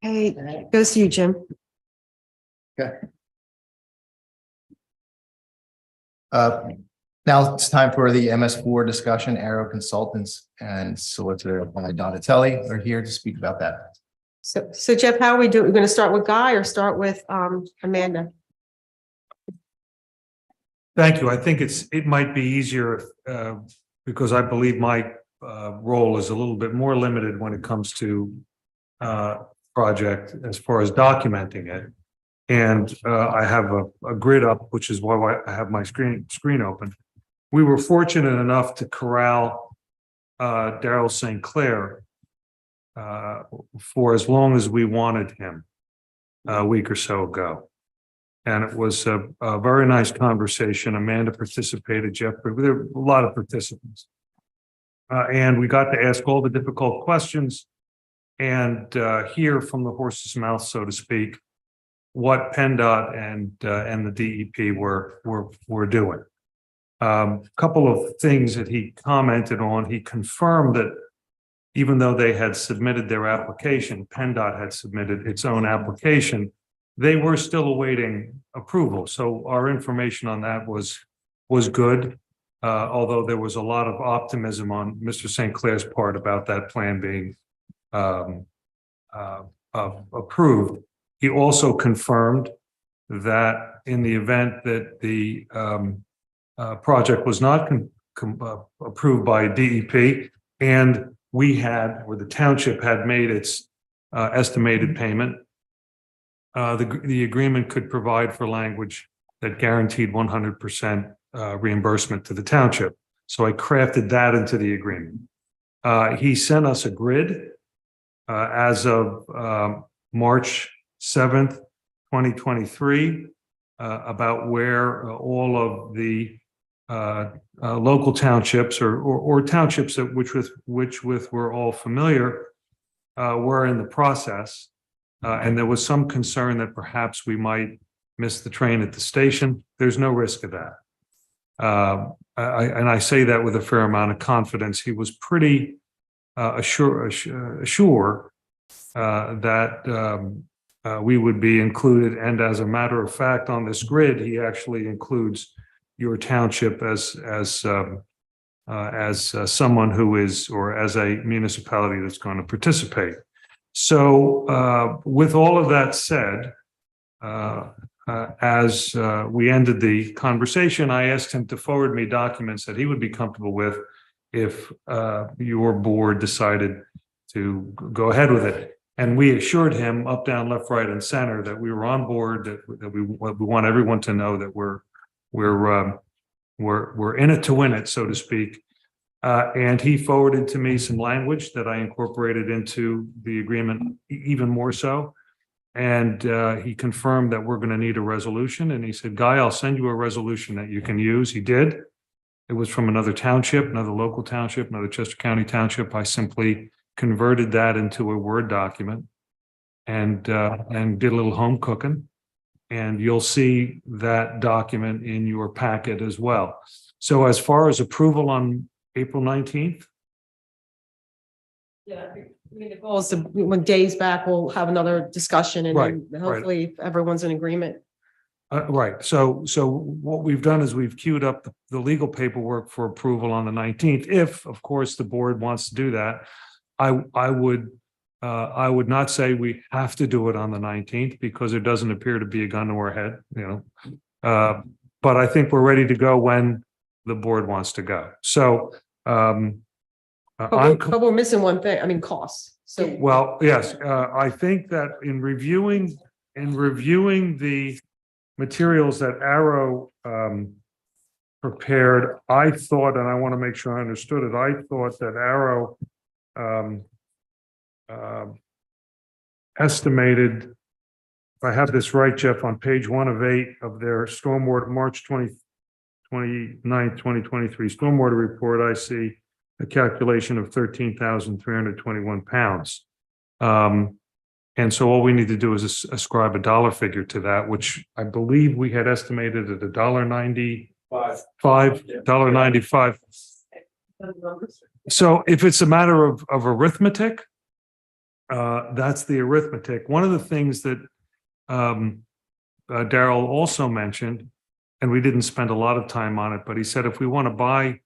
Hey, goes to you, Jim. Okay. Now it's time for the MS4 discussion. Arrow Consultants and Solicitor by Donatelli are here to speak about that. So Jeff, how are we doing? We're going to start with Guy or start with Amanda? Thank you. I think it might be easier because I believe my role is a little bit more limited when it comes to project as far as documenting it. And I have a grid up, which is why I have my screen open. We were fortunate enough to corral Daryl St. Clair for as long as we wanted him a week or so ago. And it was a very nice conversation. Amanda participated, Jeff, there were a lot of participants. And we got to ask all the difficult questions and hear from the horse's mouth, so to speak, what PennDOT and the DEP were doing. Couple of things that he commented on. He confirmed that even though they had submitted their application, PennDOT had submitted its own application, they were still awaiting approval. So our information on that was good, although there was a lot of optimism on Mr. St. Clair's part about that plan being approved. He also confirmed that in the event that the project was not approved by DEP and we had, or the township had made its estimated payment, the agreement could provide for language that guaranteed 100% reimbursement to the township. So I crafted that into the agreement. He sent us a grid as of March 7th, 2023, about where all of the local townships or townships that which we're all familiar were in the process. And there was some concern that perhaps we might miss the train at the station. There's no risk of that. And I say that with a fair amount of confidence. He was pretty sure that we would be included. And as a matter of fact, on this grid, he actually includes your township as someone who is, or as a municipality that's going to participate. So with all of that said, as we ended the conversation, I asked him to forward me documents that he would be comfortable with if your board decided to go ahead with it. And we assured him up, down, left, right, and center that we were on board, that we want everyone to know that we're in it to win it, so to speak. And he forwarded to me some language that I incorporated into the agreement even more so. And he confirmed that we're going to need a resolution. And he said, Guy, I'll send you a resolution that you can use. He did. It was from another township, another local township, another Chester County township. I simply converted that into a Word document and did a little home cooking. And you'll see that document in your packet as well. So as far as approval on April 19th? Yeah, I mean, the goal is to, when Dave's back, we'll have another discussion and then hopefully everyone's in agreement. Right. So what we've done is we've queued up the legal paperwork for approval on the 19th. If, of course, the board wants to do that, I would not say we have to do it on the 19th because there doesn't appear to be a gun to our head, you know. But I think we're ready to go when the board wants to go. So, but we're missing one thing. I mean, costs. So, well, yes, I think that in reviewing the materials that Arrow prepared, I thought, and I want to make sure I understood it, I thought that Arrow estimated, if I have this right, Jeff, on page 1 of 8 of their stormwater March 29th, 2023 stormwater report, I see a calculation of 13,321 pounds. And so all we need to do is ascribe a dollar figure to that, which I believe we had estimated at $1.95. So if it's a matter of arithmetic, That's the arithmetic. One of the things that Daryl also mentioned, and we didn't spend a lot of time on it, but he said if we want to buy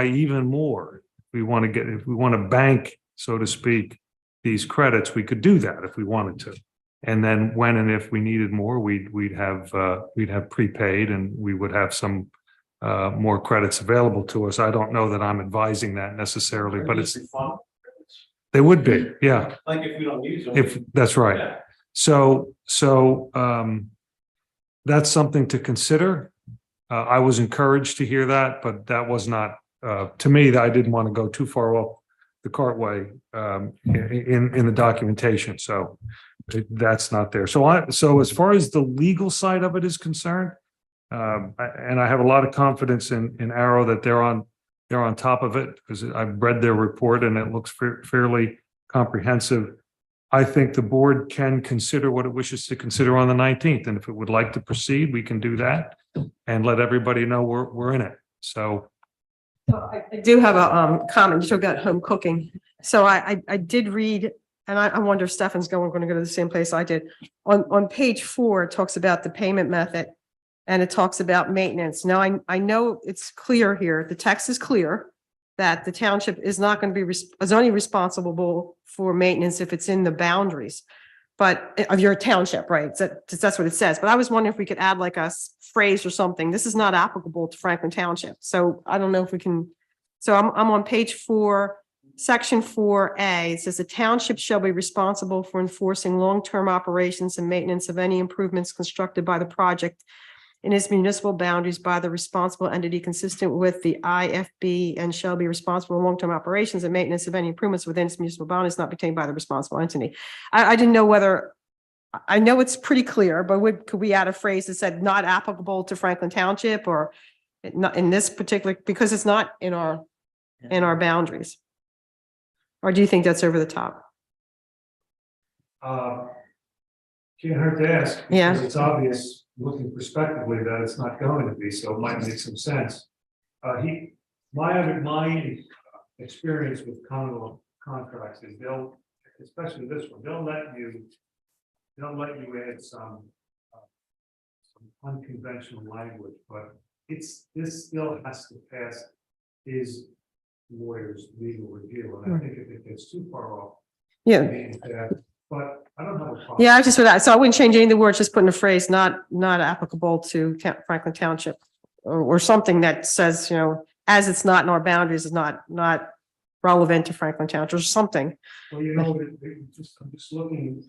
even more, if we want to bank, so to speak, these credits, we could do that if we wanted to. And then when and if we needed more, we'd have prepaid, and we would have some more credits available to us. I don't know that I'm advising that necessarily, but they would be, yeah. Like if we don't use them. If that's right. Yeah. So that's something to consider. I was encouraged to hear that, but that was not, to me, that I didn't want to go too far off the cartway in the documentation. So that's not there. So as far as the legal side of it is concerned, and I have a lot of confidence in Arrow that they're on top of it, because I've read their report and it looks fairly comprehensive. I think the board can consider what it wishes to consider on the 19th. And if it would like to proceed, we can do that and let everybody know we're in it. So I do have a comment. You talk about home cooking. So I did read, and I wonder if Stefan's going to go to the same place I did. On page 4, it talks about the payment method, and it talks about maintenance. Now, I know it's clear here, the text is clear that the township is not going to be, is only responsible for maintenance if it's in the boundaries, but of your township, right? That's what it says. But I was wondering if we could add like a phrase or something. This is not applicable to Franklin Township. So I don't know if we can, so I'm on page 4, section 4A. It says the township shall be responsible for enforcing long-term operations and maintenance of any improvements constructed by the project in its municipal boundaries by the responsible entity consistent with the IFB, and shall be responsible for long-term operations and maintenance of any improvements within its municipal boundaries not obtained by the responsible entity. I didn't know whether, I know it's pretty clear, but could we add a phrase that said not applicable to Franklin Township, or not in this particular, because it's not in our boundaries? Or do you think that's over the top? can't hurt to ask. Yeah. Because it's obvious, looking prospectively, that it's not going to be, so it might make some sense. My experience with Commonwealth contracts is they'll, especially this one, they'll let you add some unconventional language, but this still has to pass his lawyer's legal review, and I think if it gets too far off. Yeah. But I don't have a problem. Yeah, I just, so I wouldn't change any of the words, just putting the phrase not applicable to Franklin Township, or something that says, you know, as it's not in our boundaries, is not relevant to Franklin Township, or something. Well, you know, I'm just looking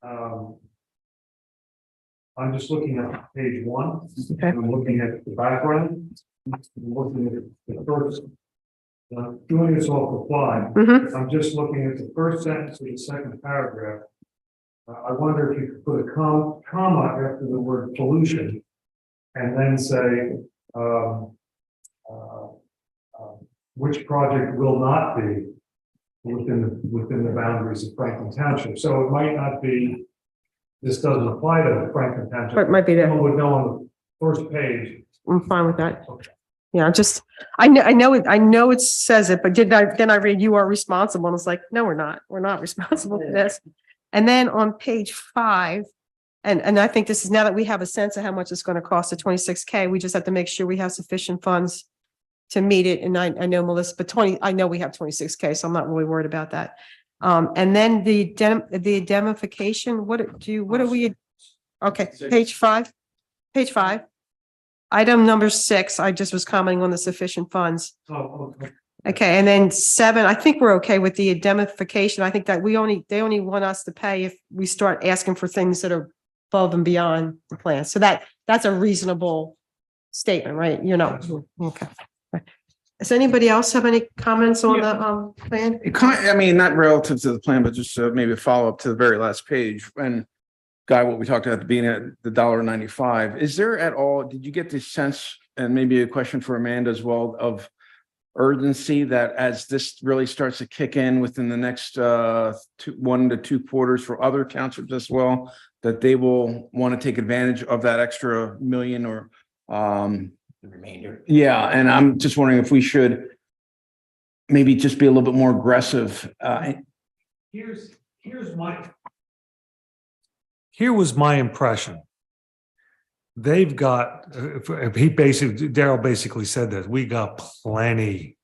at, I'm just looking at page 1. Okay. I'm looking at the background. I'm looking at the first. Doing this off the fly. Mhm. I'm just looking at the first sentence of the second paragraph. I wonder if you could put a comma after the word pollution, and then say which project will not be within the boundaries of Franklin Township. So it might not be. This doesn't apply to Franklin Township. But it might be there. Someone would know on the first page. I'm fine with that. Okay. Yeah, just, I know it says it, but then I read you are responsible, and it's like, no, we're not responsible for this. And then on page 5, and I think this is, now that we have a sense of how much it's going to cost, the 26K, we just have to make sure we have sufficient funds to meet it. And I know Melissa, but I know we have 26K, so I'm not really worried about that. And then the indemnification, what are we? Okay, page 5. Item number 6, I just was commenting on the sufficient funds. Oh, okay. Okay, and then 7, I think we're okay with the indemnification. I think that they only want us to pay if we start asking for things that are above and beyond the plan. So that's a reasonable statement, right? You know, okay. Does anybody else have any comments on the plan? I mean, not relative to the plan, but just maybe a follow up to the very last page. And Guy, what we talked about at the beginning, at the $1.95. Is there at all, did you get the sense, and maybe a question for Amanda as well, of urgency that as this really starts to kick in within the next 1 to 2 quarters for other townships as well, that they will want to take advantage of that extra $1 million or The remainder. yeah, and I'm just wondering if we should maybe just be a little bit more aggressive. Here was my impression. They've got, Daryl basically said that we got plenty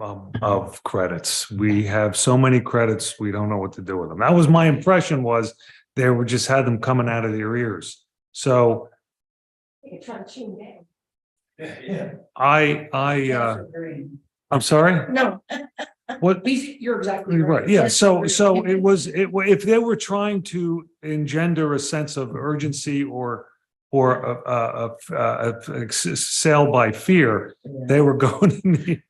of credits. We have so many credits, we don't know what to do with them. That was my impression, was they were just had them coming out of their ears. So I'm sorry? No, What? you're exactly Right, yeah, so if they were trying to engender a sense of urgency or a sale by fear, they were going in the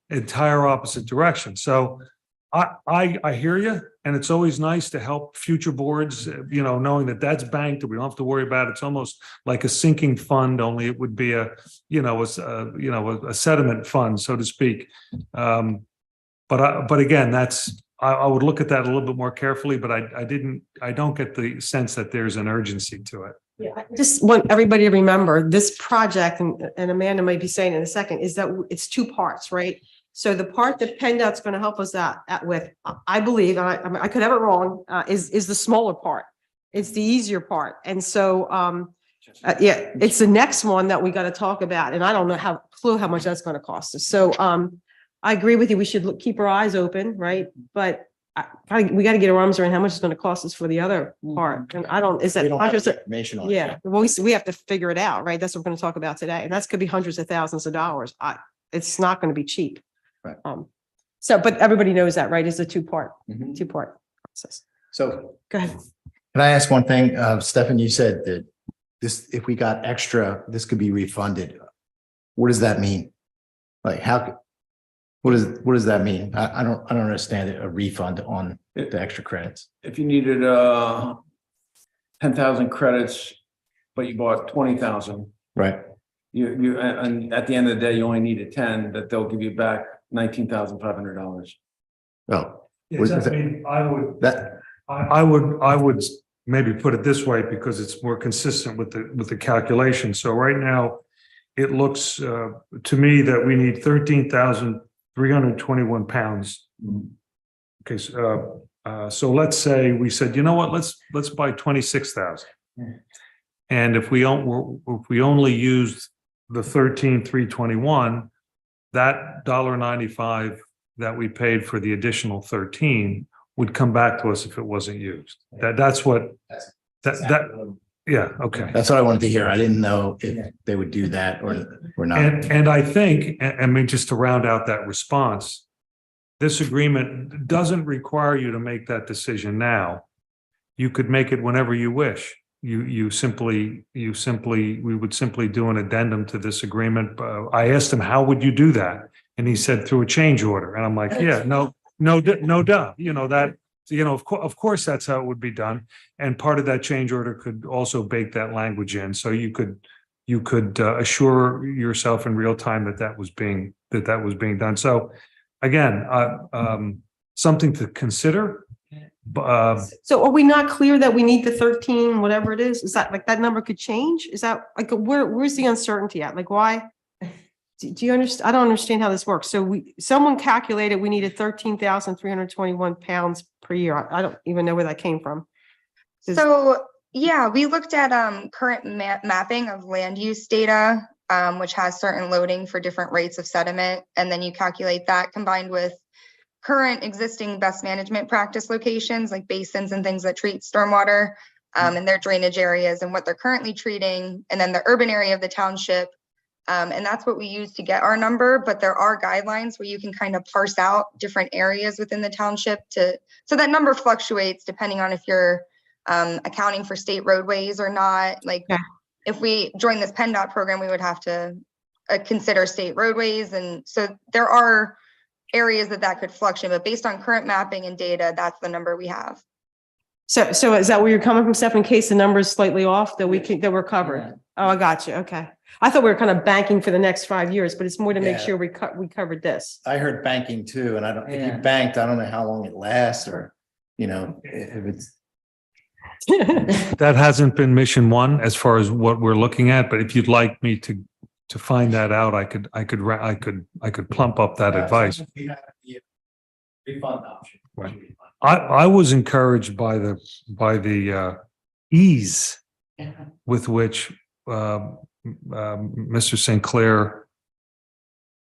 entire opposite direction. So I hear you, and it's always nice to help future boards, knowing that that's banked, that we don't have to worry about it. It's almost like a sinking fund, only it would be a sediment fund, so to speak. But again, I would look at that a little bit more carefully, but I don't get the sense that there's an urgency to it. Yeah, I just want everybody to remember this project, and Amanda might be saying in a second, is that it's two parts, right? So the part that PennDOT's going to help us out with, I believe, and I could have it wrong, is the smaller part. It's the easier part. And so, yeah, it's the next one that we got to talk about. And I don't know how much that's going to cost us. So, I agree with you. We should keep our eyes open, right? But we got to get our arms around how much it's going to cost us for the other part. And is that We don't have hundreds the of, information on it. yeah, well, we have to figure it out, right? That's what we're going to talk about today. And that's could be hundreds of thousands of dollars. It's not going to be cheap. Right. So, but everybody knows that, right? It's a two-part Mhm. process. So Go ahead. can I ask one thing? Stefan, you said that if we got extra, this could be refunded. What does that mean? Like what does that mean? I don't understand it, a refund on the extra credits. If you needed 10,000 credits, but you bought 20,000, Right. and at the end of the day, you only needed 10, that they'll give you back $19,500. Oh, Yes, Was I it- mean, I would. that, I would maybe put it this way, because it's more consistent with the calculation. So right now, it looks to me that we need 13,321 pounds. Okay, so let's say we said, you know what, let's buy 26,000. And if we only used the 13,321, that $1.95 that we paid for the additional 13 would come back to us if it wasn't used. That's what yeah, okay. that's what I wanted to hear. I didn't know if they would do that or not. And I think, I mean, just to round out that response, this agreement doesn't require you to make that decision now. You could make it whenever you wish. We would simply do an addendum to this agreement. I asked him, how would you do that? And he said, through a change order. And I'm like, yeah, no, duh. Of course, that's how it would be done. And part of that change order could also bake that language in. So you could assure yourself in real time that was being done. So again, something to consider. So are we not clear that we need the 13, whatever it is? Is that like that number could change? Is that like, where's the uncertainty at? Like, why? Do you understand? I don't understand how this works. So someone calculated we needed 13,321 pounds per year. I don't even know where that came from. So, yeah, we looked at current mapping of land use data, which has certain loading for different rates of sediment. And then you calculate that combined with current existing best management practice locations like basins and things that treat stormwater and their drainage areas and what they're currently treating. And then the urban area of the township. And that's what we use to get our number. But there are guidelines where you can kind of parse out different areas within the township so that number fluctuates depending on if you're accounting for state roadways or not. Like if we join this PennDOT program, we would have to consider state roadways. And so there are areas that could fluctuate, but based on current mapping and data, that's the number we have. So is that where you're coming from, Steph, in case the number is slightly off that that we're covered? Yeah. Oh, I got you. Okay. I thought we were kind of banking for the next 5 years, but it's more to make Yeah. sure we covered this. I heard banking too, and if you banked, I don't know how long it lasts or, if it's. That hasn't been mission one as far as what we're looking at, but if you'd like me to to find that out, I could plump up that advice. Refund option. Right. I was encouraged by the ease with which Mr. St. Clair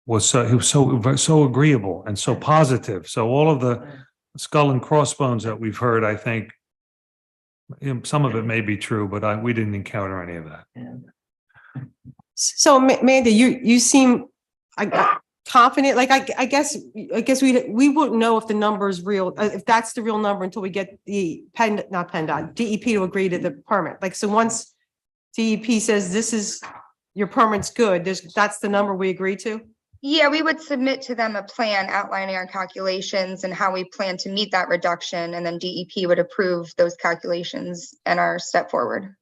he was so agreeable and so positive. So all of the skull and crossbones that we've heard, I think, some of it may be true, but we didn't encounter any of that. So Mandy, you seem confident, like, I guess we wouldn't know if the number is real, if that's the real number until we get the DEP to agree to the permit. Like, so once DEP says this is, your permit's good, that's the number we agree to? Yeah, we would submit to them a plan outlining our calculations and how we plan to meet that reduction, and then DEP would approve those calculations and our step forward.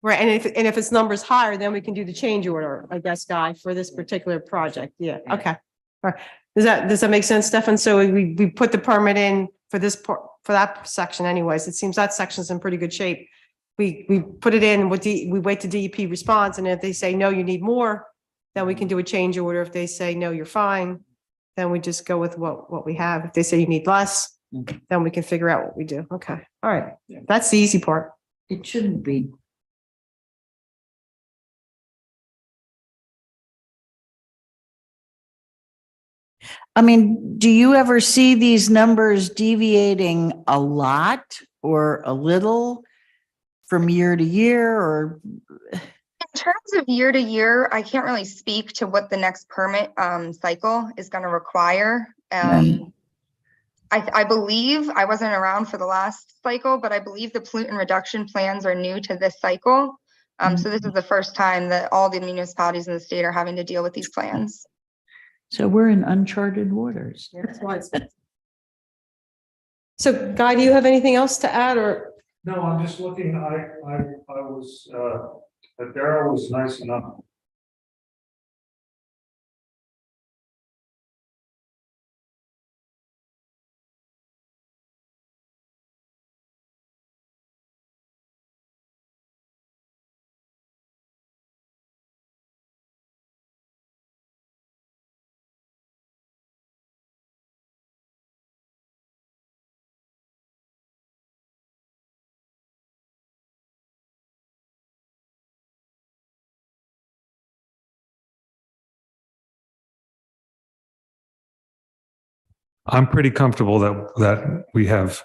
Right, and if its number's higher, then we can do the change order, I guess, Guy, for this particular project. Yeah, okay. All right. Does that make sense, Stefan? So we put the permit in for this part, for that section anyways. It seems that section's in pretty good shape. We put it in with we wait to DEP response, and if they say, no, you need more, then we can do a change order. If they say, no, you're fine, then we just go with what we have. If they say you need less, then we can figure out what we do. Okay, all right. That's the easy part. It shouldn't be. I mean, do you ever see these numbers deviating a lot or a little from year to year, or? In terms of year to year, I can't really speak to what the next permit cycle is going to require. I believe, I wasn't around for the last cycle, but I believe the pollutant reduction plans are new to this cycle. So this is the first time that all the municipalities in the state are having to deal with these plans. So we're in uncharted waters. That's why it's. So Guy, do you have anything else to add, or? No, I'm just looking, I was, Darrell was nice enough. I'm pretty comfortable that we have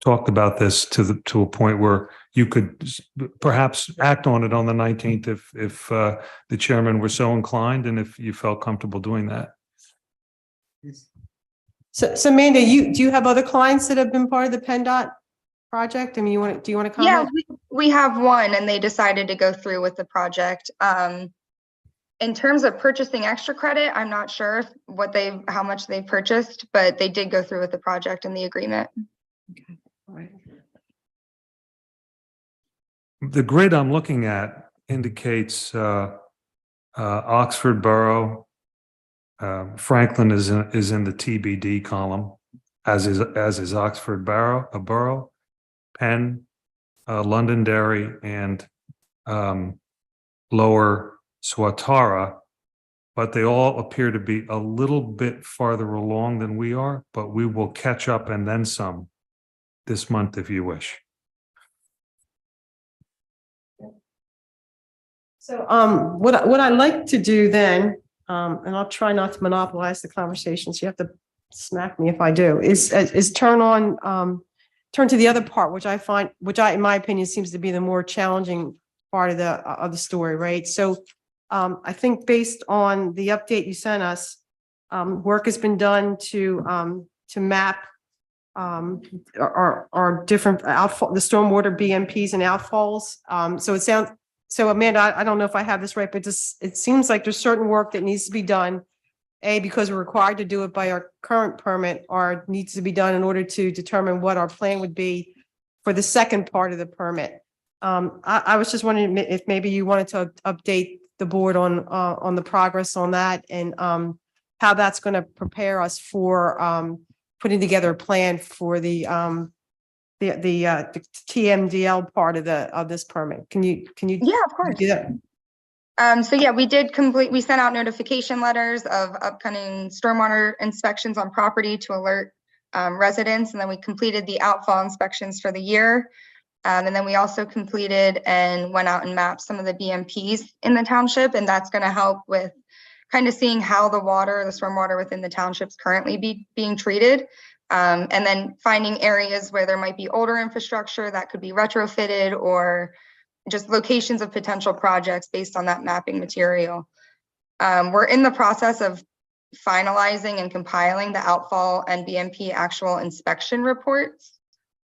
talked about this to a point where you could perhaps act on it on the 19th if the chairman were so inclined, and if you felt comfortable doing that. So Amanda, do you have other clients that have been part of the PennDOT project? I mean, do you want to comment? Yeah, we have one, and they decided to go through with the project. In terms of purchasing extra credit, I'm not sure how much they purchased, but they did go through with the project and the agreement. Okay. All right. The grid I'm looking at indicates Oxford Borough, Franklin is in the TBD column, as is Oxford Borough, Penn, Londonderry, and Lower Swatara, but they all appear to be a little bit farther along than we are, but we will catch up and then some this month if you wish. So what I like to do then, and I'll try not to monopolize the conversation, so you have to smack me if I do, is turn to the other part, which in my opinion seems to be the more challenging part of the story, right? So I think based on the update you sent us, work has been done to map our different outfall, the stormwater BMPs and outfalls. So Amanda, I don't know if I have this right, but it seems like there's certain work that needs to be done, because we're required to do it by our current permit, or needs to be done in order to determine what our plan would be for the second part of the permit. I was just wondering if maybe you wanted to update the board on the progress on that, and how that's going to prepare us for putting together a plan for the TMDL part of this permit. Can you Yeah, of course. do that? So yeah, we sent out notification letters of upcoming stormwater inspections on property to alert residents, and then we completed the outfall inspections for the year. And then we also completed and went out and mapped some of the BMPs in the township, and that's going to help with kind of seeing how the stormwater within the townships currently being treated. And then finding areas where there might be older infrastructure that could be retrofitted, or just locations of potential projects based on that mapping material. We're in the process of finalizing and compiling the outfall and BMP actual inspection reports,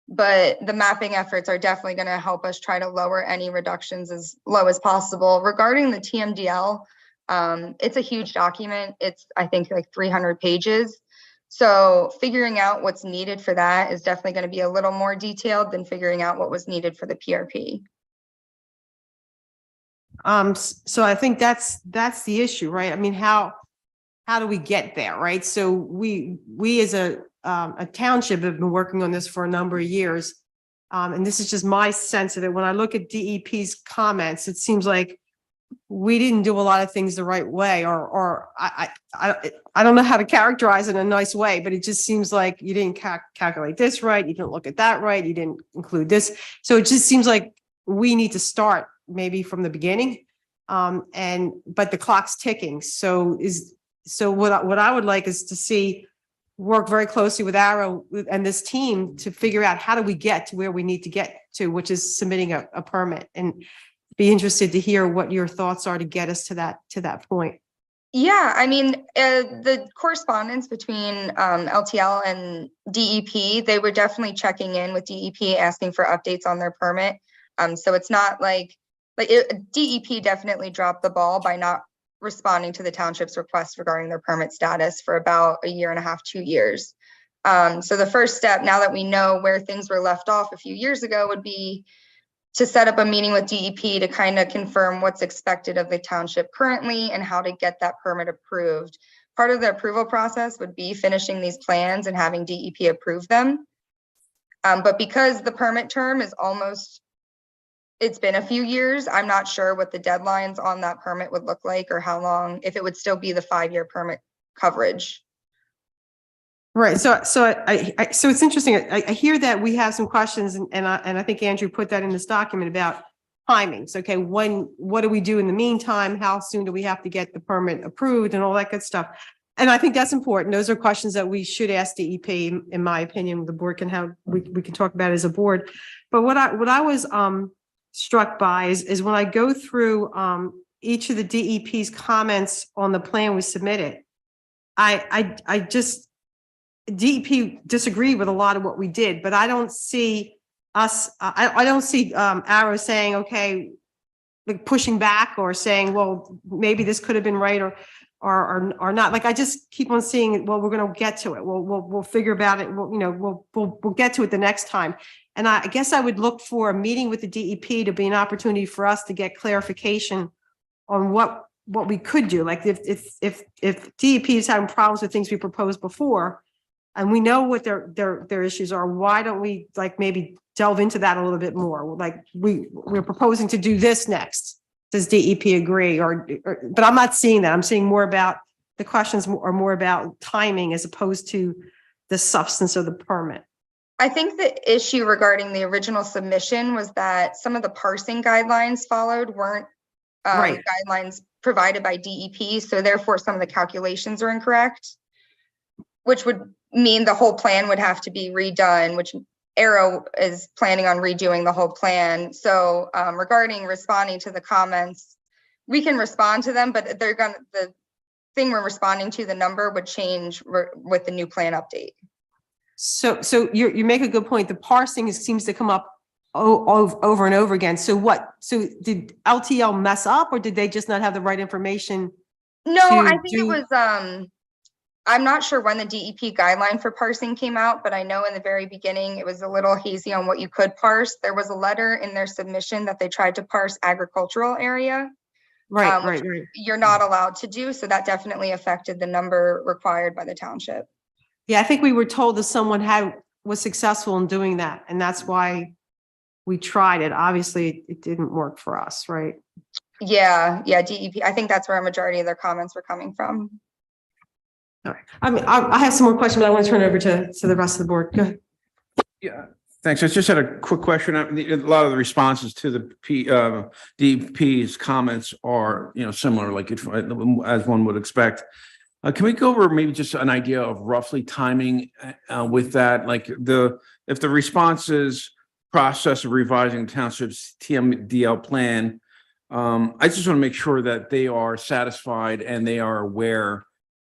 but the mapping efforts are definitely going to help us try to lower any reductions as low as possible. Regarding the TMDL, it's a huge document. It's, I think, like 300 pages. So figuring out what's needed for that is definitely going to be a little more detailed than figuring out what was needed for the PRP. So I think that's the issue, right? I mean, how do we get there, right? So we as a township have been working on this for a number of years. And this is just my sense of it. When I look at DEP's comments, it seems like we didn't do a lot of things the right way, or I don't know how to characterize it in a nice way, but it just seems like you didn't calculate this right. You didn't look at that right. You didn't include this. So it just seems like we need to start maybe from the beginning. But the clock's ticking. So what I would like is to work very closely with Arrow and this team to figure out how do we get to where we need to get to, which is submitting a permit, and be interested to hear what your thoughts are to get us to that point. Yeah, I mean, the correspondence between LTL and DEP, they were definitely checking in with DEP, asking for updates on their permit. So it's not like DEP definitely dropped the ball by not responding to the township's request regarding their permit status for about a year and a half, 2 years. So the first step, now that we know where things were left off a few years ago, would be to set up a meeting with DEP to kind of confirm what's expected of the township currently and how to get that permit approved. Part of the approval process would be finishing these plans and having DEP approve them. But because the permit term is it's been a few years, I'm not sure what the deadlines on that permit would look like, or how long, if it would still be the 5-year permit coverage. Right. So it's interesting. I hear that we have some questions, and I think Andrew put that in this document about timings. Okay, what do we do in the meantime? How soon do we have to get the permit approved and all that good stuff? And I think that's important. Those are questions that we should ask DEP, in my opinion. The board can we can talk about it as a board. But what I was struck by is when I go through each of the DEP's comments on the plan we submitted, I just DEP disagreed with a lot of what we did, but I don't see us. I don't see Arrow saying, okay, like pushing back or saying, well, maybe this could have been right or not. Like I just keep on seeing, well, we're going to get to it. We'll figure about it. We'll get to it the next time. And I guess I would look for a meeting with the DEP to be an opportunity for us to get clarification on what we could do. Like if DEP is having problems with things we proposed before, and we know what their issues are, why don't we like maybe delve into that a little bit more? Like we're proposing to do this next. Does DEP agree? But I'm not seeing that. I'm seeing more about the questions are more about timing as opposed to the substance of the permit. I think the issue regarding the original submission was that some of the parsing guidelines followed weren't right. guidelines provided by DEP. So therefore some of the calculations are incorrect, which would mean the whole plan would have to be redone, which Arrow is planning on redoing the whole plan. So regarding responding to the comments, we can respond to them, but the thing we're responding to, the number would change with the new plan update. So you make a good point. The parsing seems to come up over and over again. So did LTL mess up, or did they just not have the right information? No, I think it was, I'm not sure when the DEP guideline for parsing came out, but I know in the very beginning, it was a little hazy on what you could parse. There was a letter in their submission that they tried to parse agricultural area. Right. You're not allowed to do. So that definitely affected the number required by the township. Yeah, I think we were told that someone was successful in doing that, and that's why we tried it. Obviously, it didn't work for us, right? Yeah, DEP. I think that's where a majority of their comments were coming from. All right. I mean, I have some more questions, but I want to turn it over to the rest of the board. Go ahead. Yeah, thanks. I just had a quick question. A lot of the responses to the DEP's comments are, similar, like as one would expect. Can we go over maybe just an idea of roughly timing with that? Like if the responses process of revising township's TMDL plan, I just want to make sure that they are satisfied and they are aware.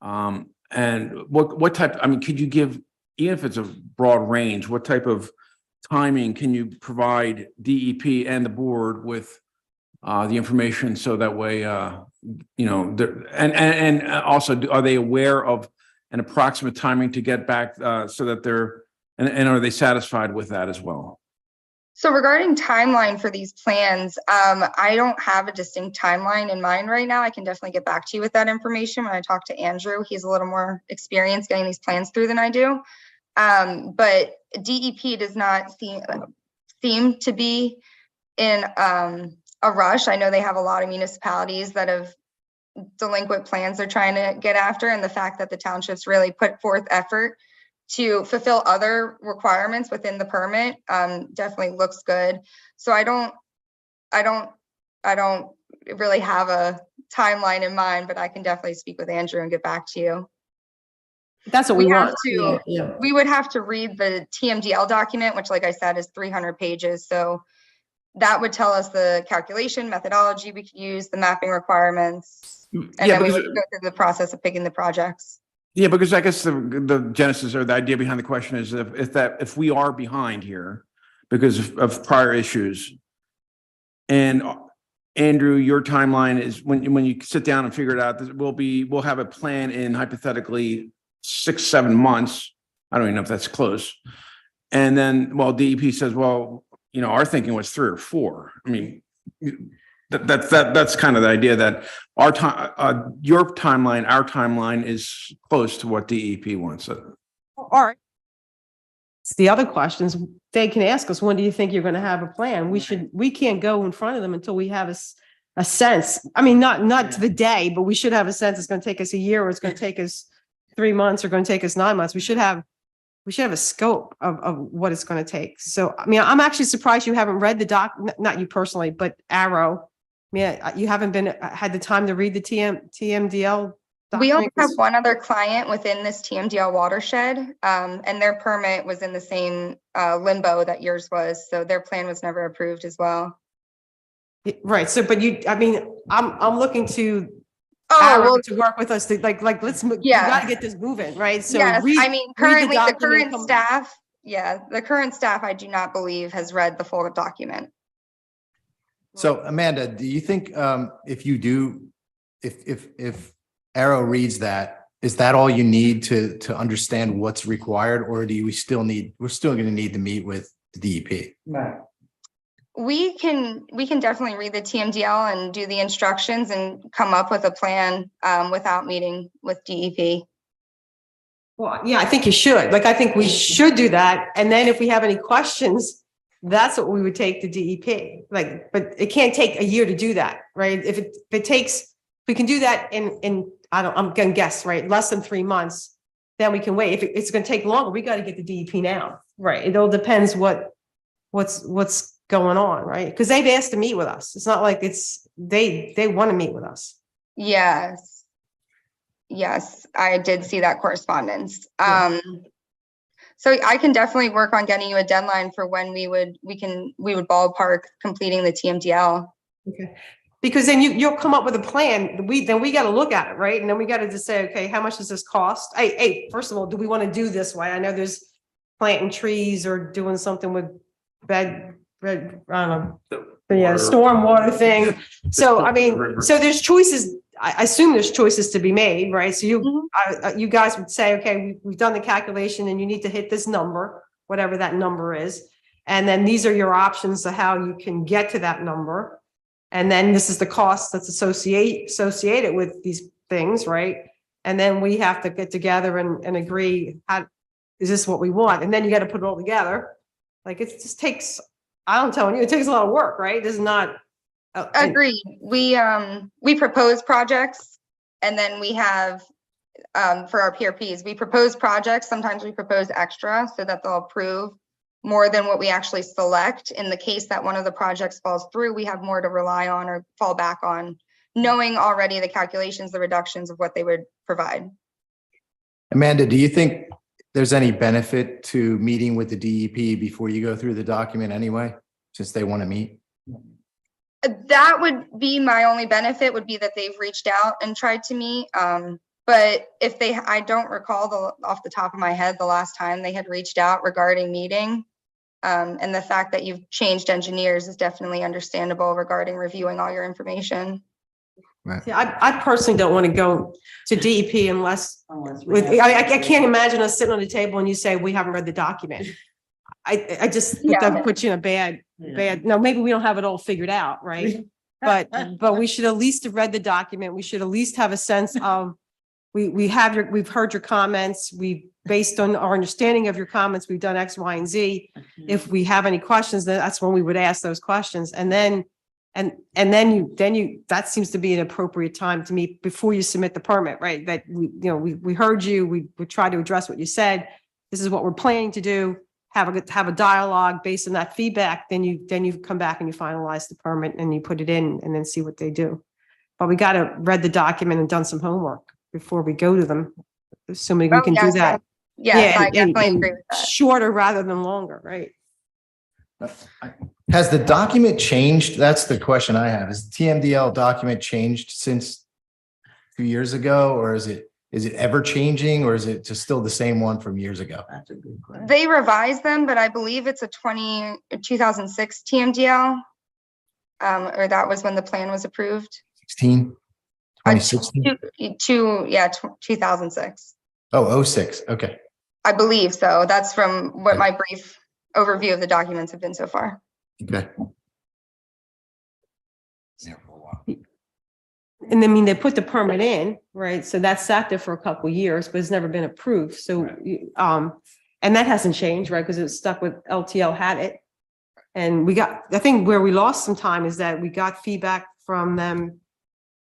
And what type, I mean, could you give, even if it's a broad range, what type of timing can you provide DEP and the board with the information so that way, and also are they aware of an approximate timing to get back so that they're, and are they satisfied with that as well? So regarding timeline for these plans, I don't have a distinct timeline in mind right now. I can definitely get back to you with that information when I talk to Andrew. He's a little more experienced getting these plans through than I do. But DEP does not seem to be in a rush. I know they have a lot of municipalities that have delinquent plans they're trying to get after, and the fact that the townships really put forth effort to fulfill other requirements within the permit definitely looks good. So I don't really have a timeline in mind, but I can definitely speak with Andrew and get back to you. That's what we have want. to, Yeah. we would have to read the TMDL document, which, like I said, is 300 pages. So that would tell us the calculation methodology we could use, the mapping requirements, and then we would go through the process of picking the projects. Yeah, because I guess the genesis or the idea behind the question is if we are behind here because of prior issues, and Andrew, your timeline is when you sit down and figure it out, we'll have a plan in hypothetically 6-7 months. I don't even know if that's close. And then, well, DEP says, well, our thinking was 3 or 4. I mean, that's kind of the idea that our time, your timeline, our timeline is close to what DEP wants. All right. It's the other questions they can ask us. When do you think you're going to have a plan? We can't go in front of them until we have a sense. I mean, not to the day, but we should have a sense. It's going to take us a year, or it's going to take us 3 months, or going to take us 9 months. We should have a scope of what it's going to take. So, I mean, I'm actually surprised you haven't read the not you personally, but Arrow. I mean, you haven't had the time to read the TMDL document? We only have one other client within this TMDL watershed, and their permit was in the same limbo that yours was. So their plan was never approved as well. Right. So, but I'm looking to to work with us to like let's you got to get this moving, right? So yes, I mean, currently the current staff, the current staff, I do not believe has read the full document. So Amanda, do you think if Arrow reads that, is that all you need to understand what's required, or we're still going to need to meet with the DEP? Right. We can definitely read the TMDL and do the instructions and come up with a plan without meeting with DEP. Well, yeah, I think you should. Like, I think we should do that. And then if we have any questions, that's what we would take to DEP. Like, but it can't take a year to do that, right? If we can do that in I'm gonna guess, right, less than 3 months, then we can wait. If it's gonna take longer, we got to get the DEP now, right? It all depends what's going on, right? Because they've asked to meet with us. It's not like they want to meet with us. Yes, I did see that correspondence. Yeah. So I can definitely work on getting you a deadline for when we would ballpark completing the TMDL. Okay. Because then you'll come up with a plan. We got to look at it, right? And then we got to just say, okay, how much does this cost? Hey, first of all, do we want to do this way? I know there's planting trees or doing something with I don't know, the storm water thing. So, I mean, so there's choices. I assume there's choices to be made, right? So you guys would say, okay, we've done the calculation and you need to hit this number, whatever that number is. And then these are your options of how you can get to that number. And then this is the cost that's associated with these things, right? And then we have to get together and agree, is this what we want? And then you got to put it all together. Like, it just takes, I'm telling you, it takes a lot of work, right? This is not Agreed. We propose projects and then we have, for our PRPs, we propose projects. Sometimes we propose extra so that they'll approve more than what we actually select. In the case that one of the projects falls through, we have more to rely on or fall back on, knowing already the calculations, the reductions of what they would provide. Amanda, do you think there's any benefit to meeting with the DEP before you go through the document anyway, since they want to meet? That would be my only benefit, would be that they've reached out and tried to meet. But if they, I don't recall off the top of my head, the last time they had reached out regarding meeting. And the fact that you've changed engineers is definitely understandable regarding reviewing all your information. Right. Yeah, I personally don't want to go to DEP unless, I can't imagine us sitting on the table and you say, we haven't read the document. I just think that puts you in a bad, no, maybe we don't have it all figured out, right? But we should at least have read the document. We should at least have a sense of, we've heard your comments. Based on our understanding of your comments, we've done X, Y, and Z. If we have any questions, then that's when we would ask those questions. And then that seems to be an appropriate time to meet before you submit the permit, right? That we heard you, we tried to address what you said. This is what we're planning to do. Have a dialogue based on that feedback. Then you come back and you finalize the permit and you put it in and then see what they do. But we got to read the document and done some homework before we go to them. Assuming we can do that. Yes, I definitely agree with that. Shorter rather than longer, right? Has the document changed? That's the question I have. Has the TMDL document changed since a few years ago, or is it ever changing, or is it just still the same one from years ago? That's a good question. They revised them, but I believe it's a 2006 TMDL. Or that was when the plan was approved. 2016? 2006. Oh, 06. Okay. I believe so. That's from what my brief overview of the documents have been so far. Okay. And I mean, they put the permit in, right? So that sat there for a couple of years, but it's never been approved. So, and that hasn't changed, right? Because it was stuck with LTL had it. And I think where we lost some time is that we got feedback from them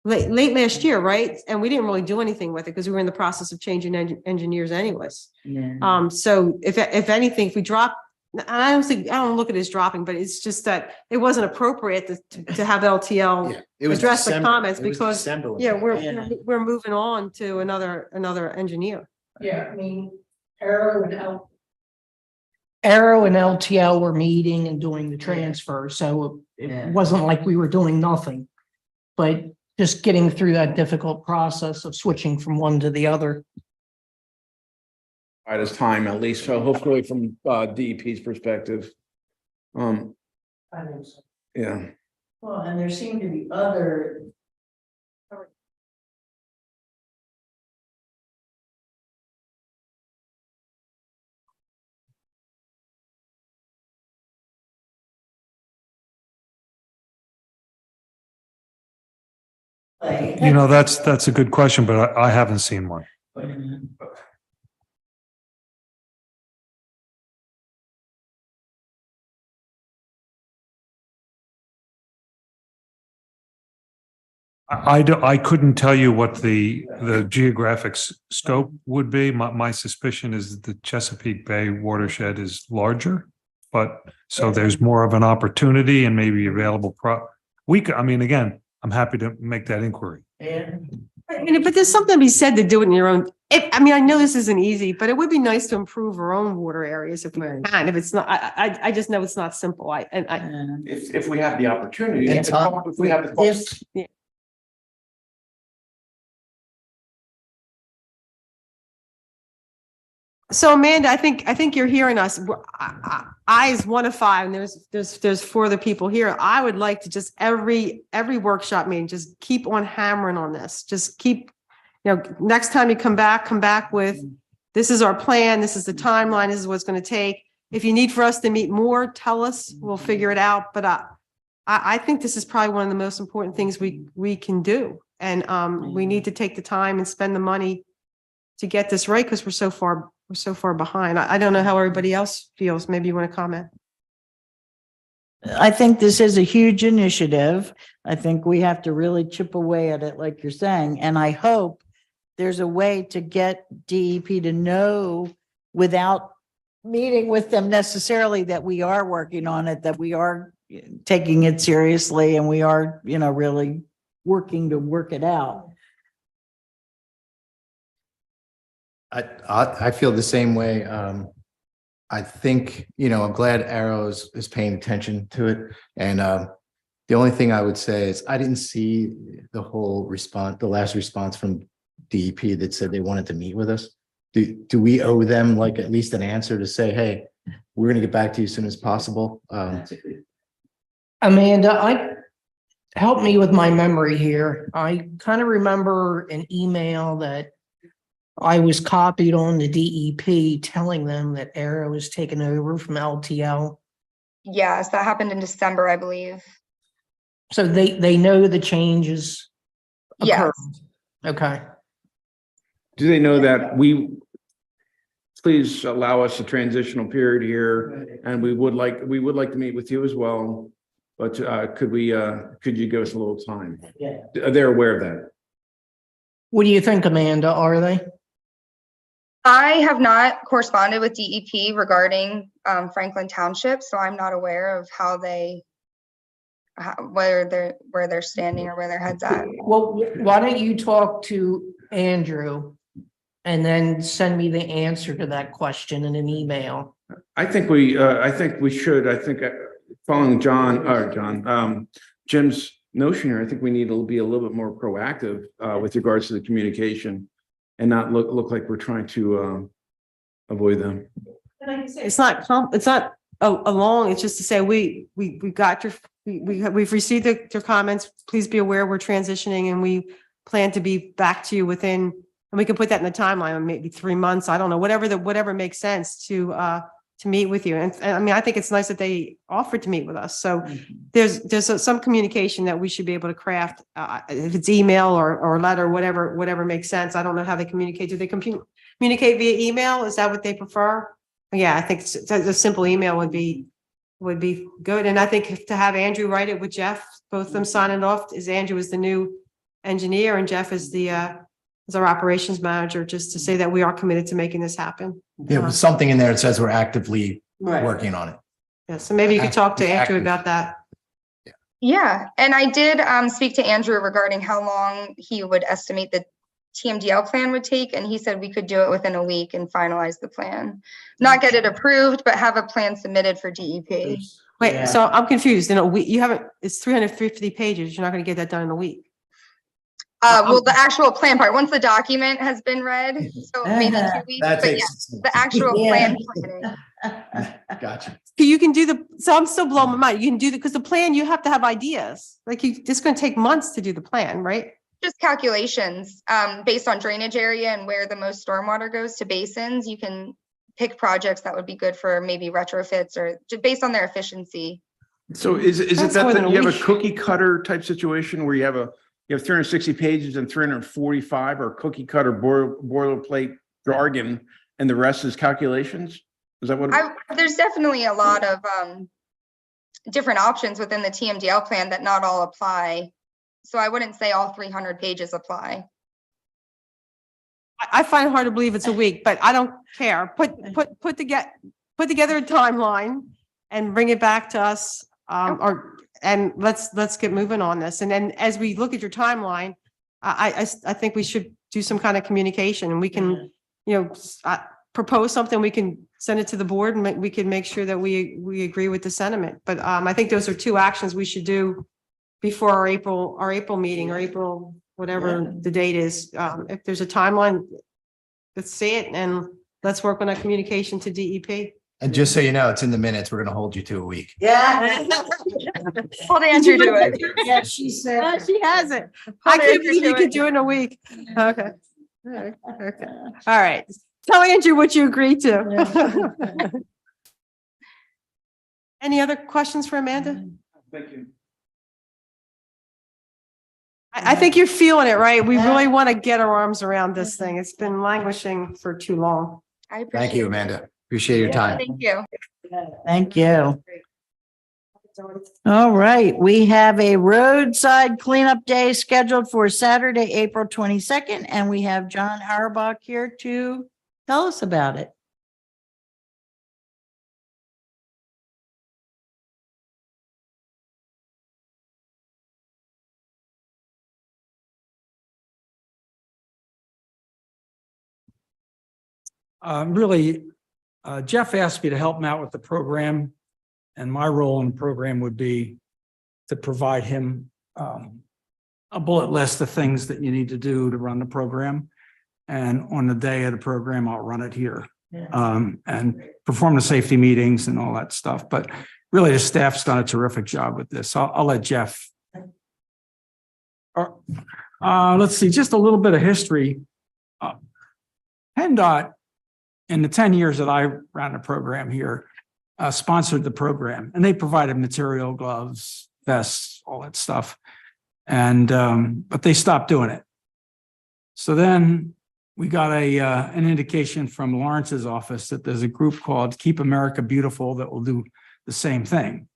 late last year, right? And we didn't really do anything with it because we were in the process of changing engineers anyways. Yeah. So if anything, if we drop, and I don't look at it as dropping, but it's just that it wasn't appropriate to have LTL address the comments because we're moving on to another engineer. Yeah, I mean, Arrow and LTL were meeting and doing the transfer, so it wasn't like we were doing nothing. But just getting through that difficult process of switching from one to the other. At this time, at least, so hopefully from DEP's perspective. I think so. Yeah. Well, and there seem to be other. That's a good question, but I haven't seen one. I couldn't tell you what the geographic scope would be. My suspicion is that the Chesapeake Bay watershed is larger, but so there's more of an opportunity and maybe available again, I'm happy to make that inquiry. But there's something to be said to do it in your own. I know this isn't easy, but it would be nice to improve our own water areas if we can. If it's not, I just know it's not simple. If we have the opportunity, And if we have the cost. So Amanda, I think you're hearing us. I is 1 of 5, and there's 4 other people here. I would like to just every workshop meeting, just keep on hammering on this. Just keep, next time you come back with, this is our plan, this is the timeline, this is what it's going to take. If you need for us to meet more, tell us, we'll figure it out. But I think this is probably one of the most important things we can do. And we need to take the time and spend the money to get this right, because we're so far behind. I don't know how everybody else feels. Maybe you want to comment. I think this is a huge initiative. I think we have to really chip away at it, like you're saying, and I hope there's a way to get DEP to know without meeting with them necessarily that we are working on it, that we are taking it seriously and we are, really working to work it out. I feel the same way. I think, I'm glad Arrows is paying attention to it. And the only thing I would say is I didn't see the whole response, the last response from DEP that said they wanted to meet with us. Do we owe them like at least an answer to say, hey, we're going to get back to you as soon as possible? Amanda, help me with my memory here. I kind of remember an email that I was copied on the DEP telling them that Arrow was taken over from LTL. Yes, that happened in December, I believe. So they know the changes Yes. occurred. Okay. Do they know that please allow us a transitional period here, and we would like to meet with you as well, but could you give us a little time? Yeah. They're aware of that. What do you think, Amanda? Are they? I have not corresponded with DEP regarding Franklin Township, so I'm not aware of how where they're standing or where their head's at. Well, why don't you talk to Andrew and then send me the answer to that question in an email? I think we should. I think following Jim's notion here, I think we need to be a little bit more proactive with regards to the communication and not look like we're trying to avoid them. It's not along, it's just to say, we got we've received your comments. Please be aware we're transitioning and we plan to be back to you within, and we can put that in the timeline, maybe 3 months. I don't know, whatever makes sense to meet with you. And I mean, I think it's nice that they offered to meet with us. So there's some communication that we should be able to craft, if it's email or letter, whatever makes sense. I don't know how they communicate. Do they communicate via email? Is that what they prefer? Yeah, I think a simple email would be good. And I think to have Andrew write it with Jeff, both of them sign it off, is Andrew is the new engineer and Jeff is is our operations manager, just to say that we are committed to making this happen. Yeah, but something in there that says we're actively Right. working on it. Yeah, so maybe you could talk to Andrew Active. about that. Yeah, and I did speak to Andrew regarding how long he would estimate the TMDL plan would take, and he said we could do it within a week and finalize the plan. Not get it approved, but have a plan submitted for DEP. Wait, Yeah. so I'm confused. In a week, it's 350 pages. You're not going to get that done in a week. Well, the actual plan part, once the document has been read, so maybe 2 weeks, That but takes. yeah, the actual Yeah. planning. Gotcha. You can do so I'm still blowing my mind. You can do because the plan, you have to have ideas. Like it's going to take months to do the plan, right? Just calculations, based on drainage area and where the most stormwater goes to basins. You can pick projects that would be good for maybe retrofits or just based on their efficiency. So is it That's that more than a you have a week. cookie cutter type situation where you have 360 pages and 345 are cookie cutter boilerplate jargon and the rest is calculations? Is that what? There's definitely a lot of different options within the TMDL plan that not all apply. So I wouldn't say all 300 pages apply. I find it hard to believe it's a week, but I don't care. Put together a timeline and bring it back to us. And let's get moving on this. And then as we look at your timeline, I think we should do some kind of communication and we can, propose something. We can send it to the board and we can make sure that we agree with the sentiment. But I think those are two actions we should do before our April meeting or April, whatever the date is. If there's a timeline, let's see it and let's work on that communication to DEP. And just so you know, it's in the minutes. We're going to hold you to a week. Yeah. Hold Andrew to it. Yeah, she said. She has it. I Hold can't Andrew believe to you it. could do it in a week. Okay. Okay. All right. Tell Andrew what you agreed to. Any other questions for Amanda? Thank you. I think you're feeling it, right? We really want to get our arms around this thing. It's been languishing for too long. I appreciate Thank you, it. Amanda. Appreciate your time. Thank you. Thank you. All right, we have a roadside cleanup day scheduled for Saturday, April 22nd, and we have John Auerbach here to tell us about it. Jeff asked me to help him out with the program, and my role in the program would be to provide him a bullet list of things that you need to do to run the program. And on the day of the program, I'll run it here and perform the safety meetings and all that stuff. But really, the staff's done a terrific job with this. I'll let Jeff. Let's see, just a little bit of history. PennDOT, in the 10 years that I ran the program here, sponsored the program, and they provided material, gloves, vests, all that stuff. And but they stopped doing it. So then we got an indication from Lawrence's office that there's a group called Keep America Beautiful that will do the same thing.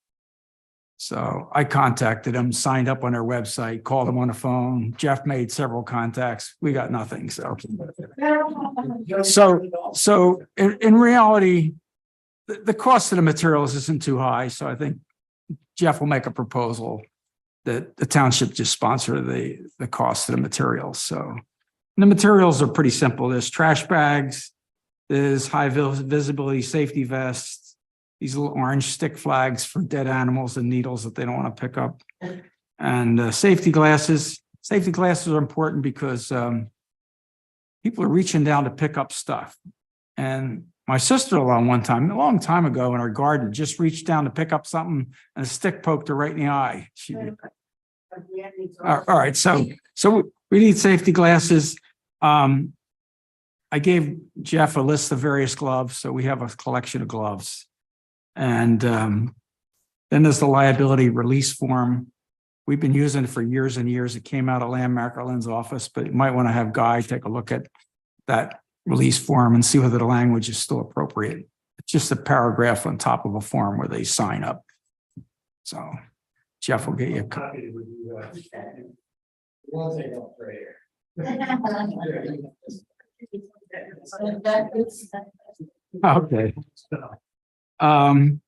So I contacted them, signed up on their website, called them on the phone. Jeff made several contacts. We got nothing. So in reality, the cost of the materials isn't too high. So I think Jeff will make a proposal that the township just sponsor the cost of the materials. So the materials are pretty simple. There's trash bags, there's high visibility safety vests, these little orange stick flags for dead animals and needles that they don't want to pick up. And safety glasses. Safety glasses are important because people are reaching down to pick up stuff. And my sister-in-law one time, a long time ago in her garden, just reached down to pick up something and a stick poked her right in the eye. All right, so we need safety glasses. I gave Jeff a list of various gloves, so we have a collection of gloves. And then there's the liability release form. We've been using it for years and years. It came out of Lam Mackerlin's office, but you might want to have Guy take a look at that release form and see whether the language is still appropriate. It's just a paragraph on top of a form where they sign up. So Jeff will get you a copy. Okay. And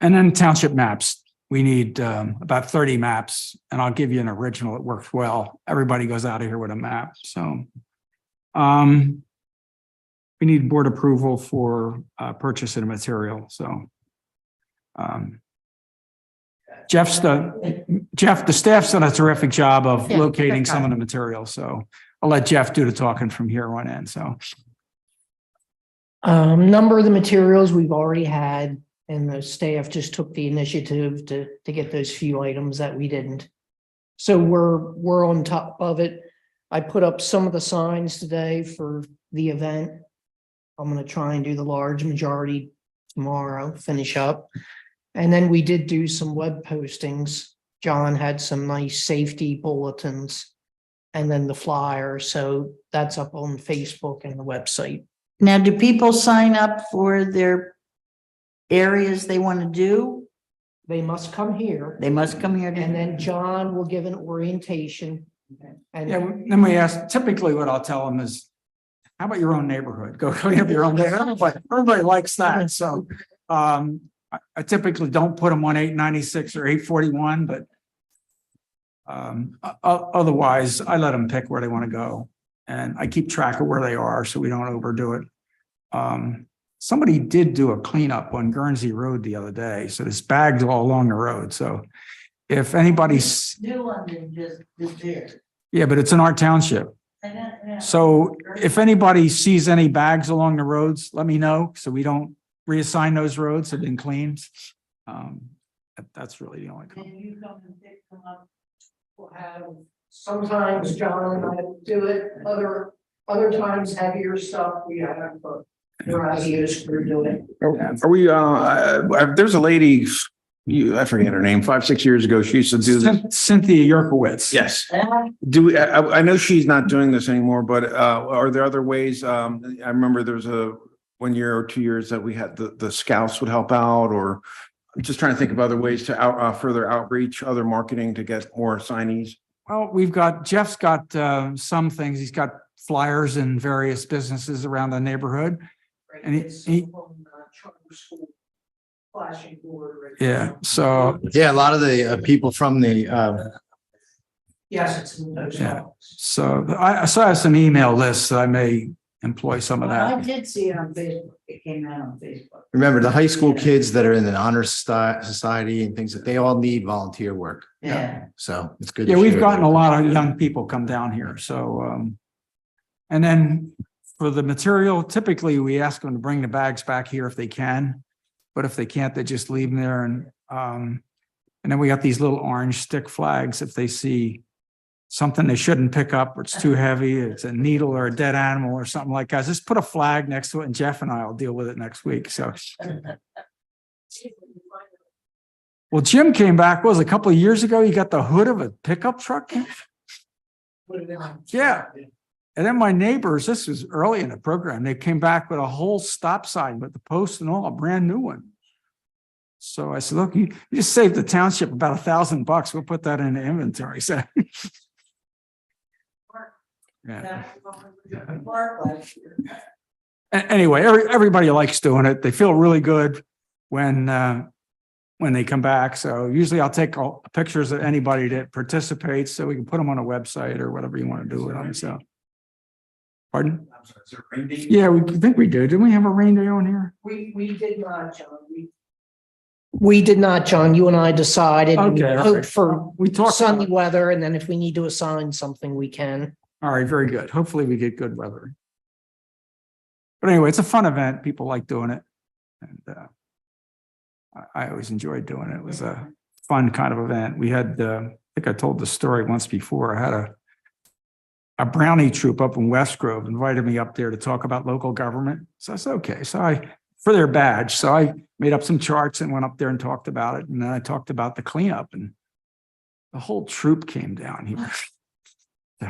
then township maps. We need about 30 maps, and I'll give you an original. It works well. Everybody goes out of here with a map. So we need board approval for purchase of the material. So Jeff, the staff's done a terrific job of locating some of the material. So I'll let Jeff do the talking from here on in. So number of the materials we've already had, and the staff just took the initiative to get those few items that we didn't. So we're on top of it. I put up some of the signs today for the event. I'm going to try and do the large majority tomorrow, finish up. And then we did do some web postings. John had some nice safety bulletins and then the flyer. So that's up on Facebook and the website. Now, do people sign up for their areas they want to do? They must come here. They must come here. And then John will give an orientation. And yeah, then we ask, typically what I'll tell them is, how about your own neighborhood? Go clean up your own neighborhood. Everybody likes that. So I typically don't put them on 896 or 841, but otherwise I let them pick where they want to go. And I keep track of where they are so we don't overdo it. Somebody did do a cleanup on Guernsey Road the other day. So there's bags all along the road. So if anybody's New London just there. Yeah, but it's in our township. So if anybody sees any bags along the roads, let me know so we don't reassign those roads that have been cleaned. That's really the only. we'll have sometimes John and I do it, other times heavier stuff we have radios crew do it. Are we, there's a lady, I forget her name, 5-6 years ago, she used to do this. Cynthia Yerkowitz. Yes. Do we, I know she's not doing this anymore, but are there other ways? I remember there was 1 year or 2 years that we had the scouts would help out, or I'm just trying to think of other ways to further outreach, other marketing to get more signees. Well, Jeff's got some things. He's got flyers in various businesses around the neighborhood. And yeah, so, Yeah, a lot of the people from the Yes, it's. yeah, so I have some email lists that I may employ some of I that. did see it on Facebook. It came out on Facebook. remember the high school kids that are in the honor society and things that they all need volunteer work. Yeah. So it's good. to Yeah, we've share gotten that. a lot of young people come down here, so, and then for the material, typically we ask them to bring the bags back here if they can. But if they can't, they just leave them there and then we got these little orange stick flags. If they see something they shouldn't pick up, or it's too heavy, it's a needle or a dead animal or something like that, just put a flag next to it and Jeff and I will deal with it next week, so. Well, Jim came back, what was it, a couple of years ago? He got the hood of a pickup truck. Yeah. And then my neighbors, this was early in the program, they came back with a whole stop sign with the post and all, a brand new one. So I said, look, you just saved the township about $1,000. We'll put that in the inventory. So. Yeah. Anyway, everybody likes doing it. They feel really good when they come back. So usually I'll take all pictures of anybody that participates so we can put them on a website or whatever you want to do with them. So. Pardon? Yeah, we think we do. Didn't we have a rain day on here? We did not, John. We did not, John. You and I decided. We Okay, all hoped right. for We talked sunny about it. weather, and then if we need to assign something, we can. All right, very good. Hopefully we get good weather. But anyway, it's a fun event. People like doing it. And I always enjoyed doing it. It was a fun kind of event. We had, I think I told the story once before. I had a brownie troop up in West Grove invited me up there to talk about local government. So I said, okay. So for their badge. So I made up some charts and went up there and talked about it. And then I talked about the cleanup and the whole troop came down here.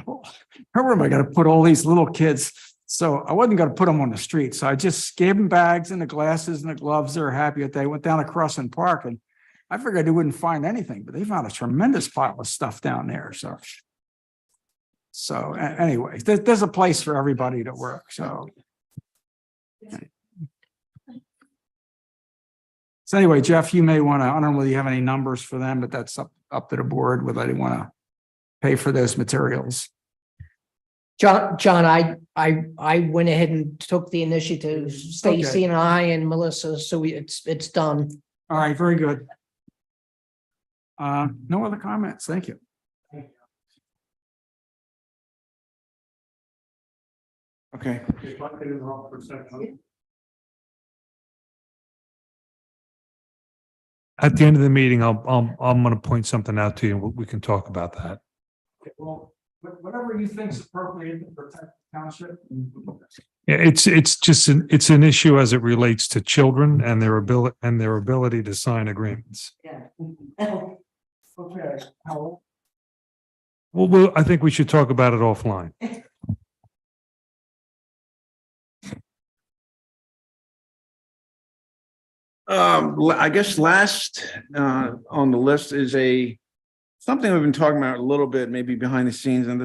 Where am I going to put all these little kids? So I wasn't going to put them on the street. So I just gave them bags and the glasses and the gloves. They were happy that they went down to Crossing Park and I figured they wouldn't find anything, but they found a tremendous pile of stuff down there. So anyway, there's a place for everybody to work. So anyway, Jeff, you may want to, I don't know whether you have any numbers for them, but that's up to the board whether they want to pay for those materials. John, I went ahead and took the initiative, Stacy and I and Melissa, so it's done. All right, very good. No other comments. Thank you. Okay. At the end of the meeting, I'm going to point something out to you and we can talk about that. Well, whatever you think is appropriate to protect the township. Yeah, it's just it's an issue as it relates to children and their ability to sign agreements. Yeah. Okay. Well, I think we should talk about it offline. I guess last on the list is something we've been talking about a little bit, maybe behind the scenes, and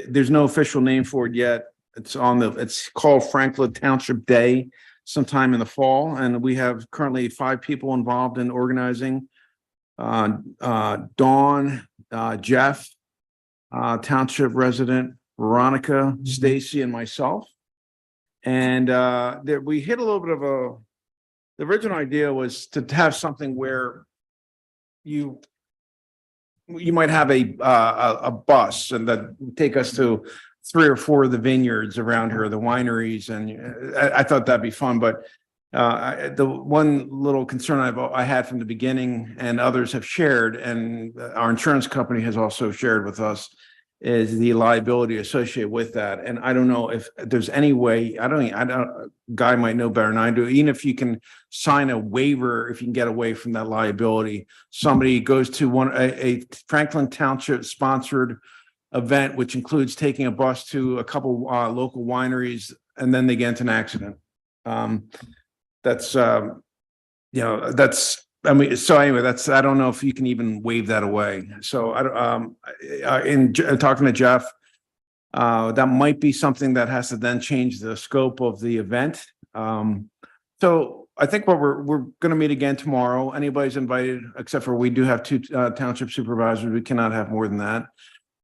there's no official name for it yet. It's called Franklin Township Day, sometime in the fall, and we have currently 5 people involved in organizing. Dawn, Jeff, Township resident Veronica, Stacy, and myself, and we hit a little bit of the original idea was to have something where you might have a bus and that take us to 3 or 4 of the vineyards around here, the wineries, and I thought that'd be fun. But the one little concern I had from the beginning, and others have shared, and our insurance company has also shared with us, is the liability associated with that. And I don't know if there's any way, I don't, Guy might know better than I do, even if you can sign a waiver, if you can get away from that liability. Somebody goes to a Franklin Township sponsored event, which includes taking a bus to a couple local wineries, and then they get into an accident. That's I mean, so anyway, that's, I don't know if you can even wave that away. So in talking to Jeff, that might be something that has to then change the scope of the event. So I think what we're going to meet again tomorrow. Anybody's invited, except for we do have 2 township supervisors. We cannot have more than that.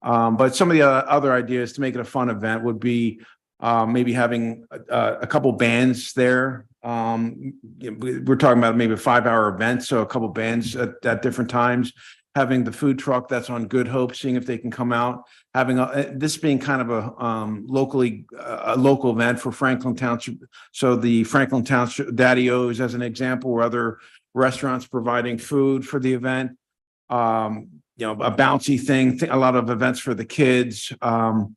But some of the other ideas to make it a fun event would be maybe having a couple bands there. We're talking about maybe a 5-hour event, so a couple bands at different times. Having the food truck that's on Good Hope, seeing if they can come out. Having this being kind of a local event for Franklin Township. So the Franklin Township Daddy-O's as an example, or other restaurants providing food for the event. You know, a bouncy thing, a lot of events for the kids, and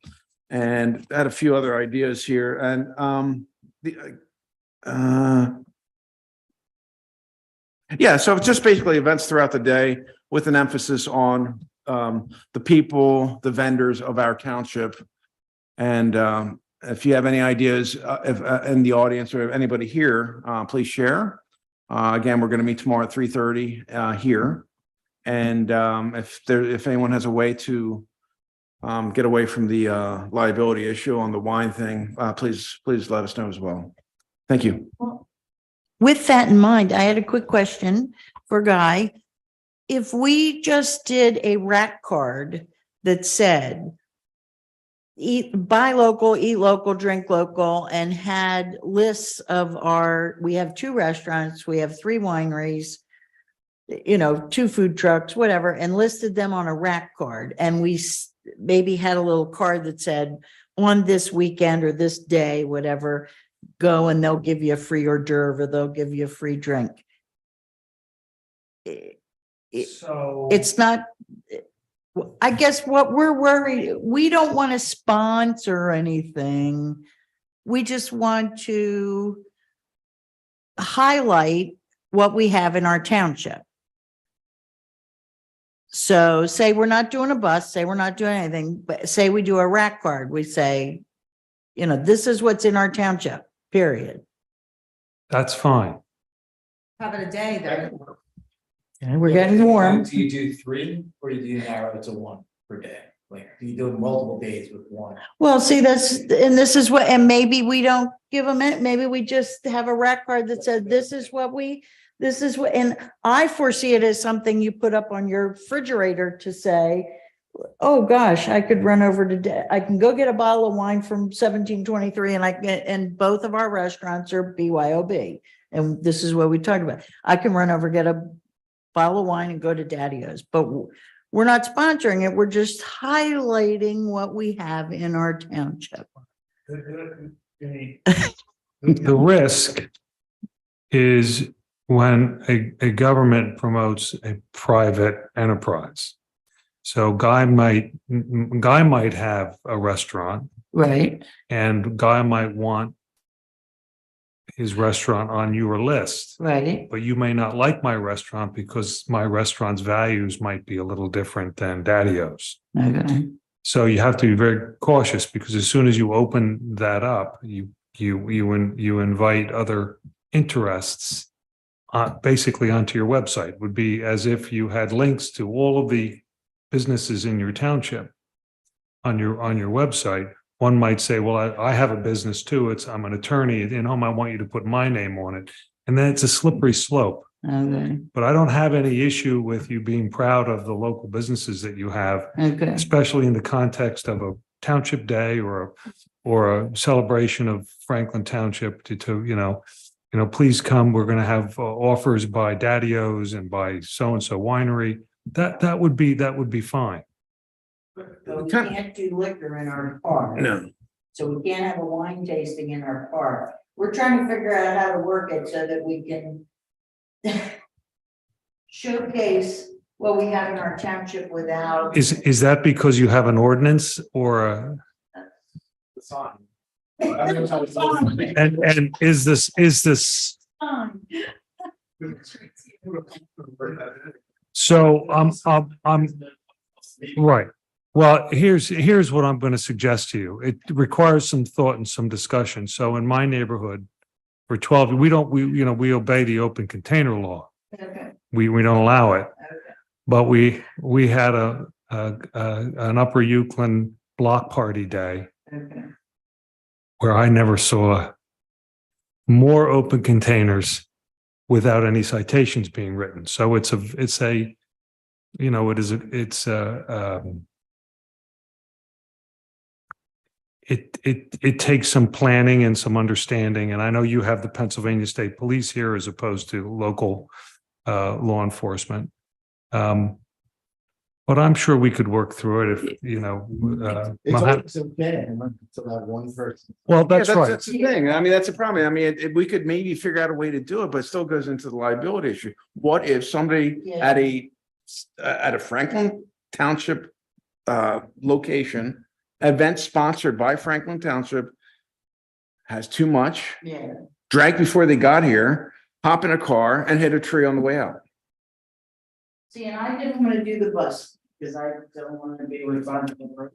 had a few other ideas here. And yeah, so it's just basically events throughout the day with an emphasis on the people, the vendors of our township. And if you have any ideas if in the audience or anybody here, please share. Again, we're going to meet tomorrow at 3:30 here. And if anyone has a way to get away from the liability issue on the wine thing, please let us know as well. Thank you. With that in mind, I had a quick question for Guy. If we just did a rack card that said, buy local, eat local, drink local, and had lists of we have 2 restaurants, we have 3 wineries, 2 food trucks, whatever, and listed them on a rack card. And we maybe had a little card that said, on this weekend or this day, whatever, go and they'll give you a free hors d'oeuvre, or they'll give you a free drink. So It's not, I guess what we're worried, we don't want to sponsor anything. We just want to highlight what we have in our township. So say we're not doing a bus, say we're not doing anything, but say we do a rack card. We say, this is what's in our township, period. that's fine. Have it a day then. And we're getting warm. Do you do 3 or do you narrow it to 1 per day? Like, do you do multiple days with 1? Well, see, this is what, and maybe we don't give them it. Maybe we just have a rack card that said, this is what, and I foresee it as something you put up on your refrigerator to say, oh gosh, I could run over I can go get a bottle of wine from 1723 and both of our restaurants are BYOB. And this is what we talked about. I can run over, get a bottle of wine and go to Daddy-O's, but we're not sponsoring it. We're just highlighting what we have in our township. The risk is when a government promotes a private enterprise. So Guy might have a restaurant, Right. and Guy might want his restaurant on your list. Right. But you may not like my restaurant because my restaurant's values might be a little different than Daddy-O's. Okay. So you have to be very cautious, because as soon as you open that up, you invite other interests basically onto your website. It would be as if you had links to all of the businesses in your township on your website. One might say, well, I have a business too. I'm an attorney at home. I want you to put my name on it. And then it's a slippery slope. Okay. But I don't have any issue with you being proud of the local businesses that you have, Okay. especially in the context of a township day or a celebration of Franklin Township to please come. We're going to have offers by Daddy-O's and by so-and-so winery. That would be fine. But we can't do liquor in our park. No. So we can't have a wine tasting in our park. We're trying to figure out how to work it so that we can showcase what we have in our township without. Is that because you have an ordinance or a? The sign. And is this? So I'm right. Well, here's what I'm going to suggest to you. It requires some thought and some discussion. So in my neighborhood, for 12, we obey the open container law. We don't allow it. But we had an Upper Euclid block party day where I never saw more open containers without any citations being written. So it takes some planning and some understanding. And I know you have the Pennsylvania State Police here as opposed to local law enforcement. But I'm sure we could work through it if, It's always okay until that one person. well, Yeah, that's right. That's the thing. I mean, that's the problem. I mean, we could maybe figure out a way to do it, but it still goes into the liability issue. What if somebody Yeah. at a Franklin Township location, event sponsored by Franklin Township, has too much, Yeah. drank before they got here, hop in a car and hit a tree on the way out? See, and I didn't want to do the bus because I don't want to be responsible for.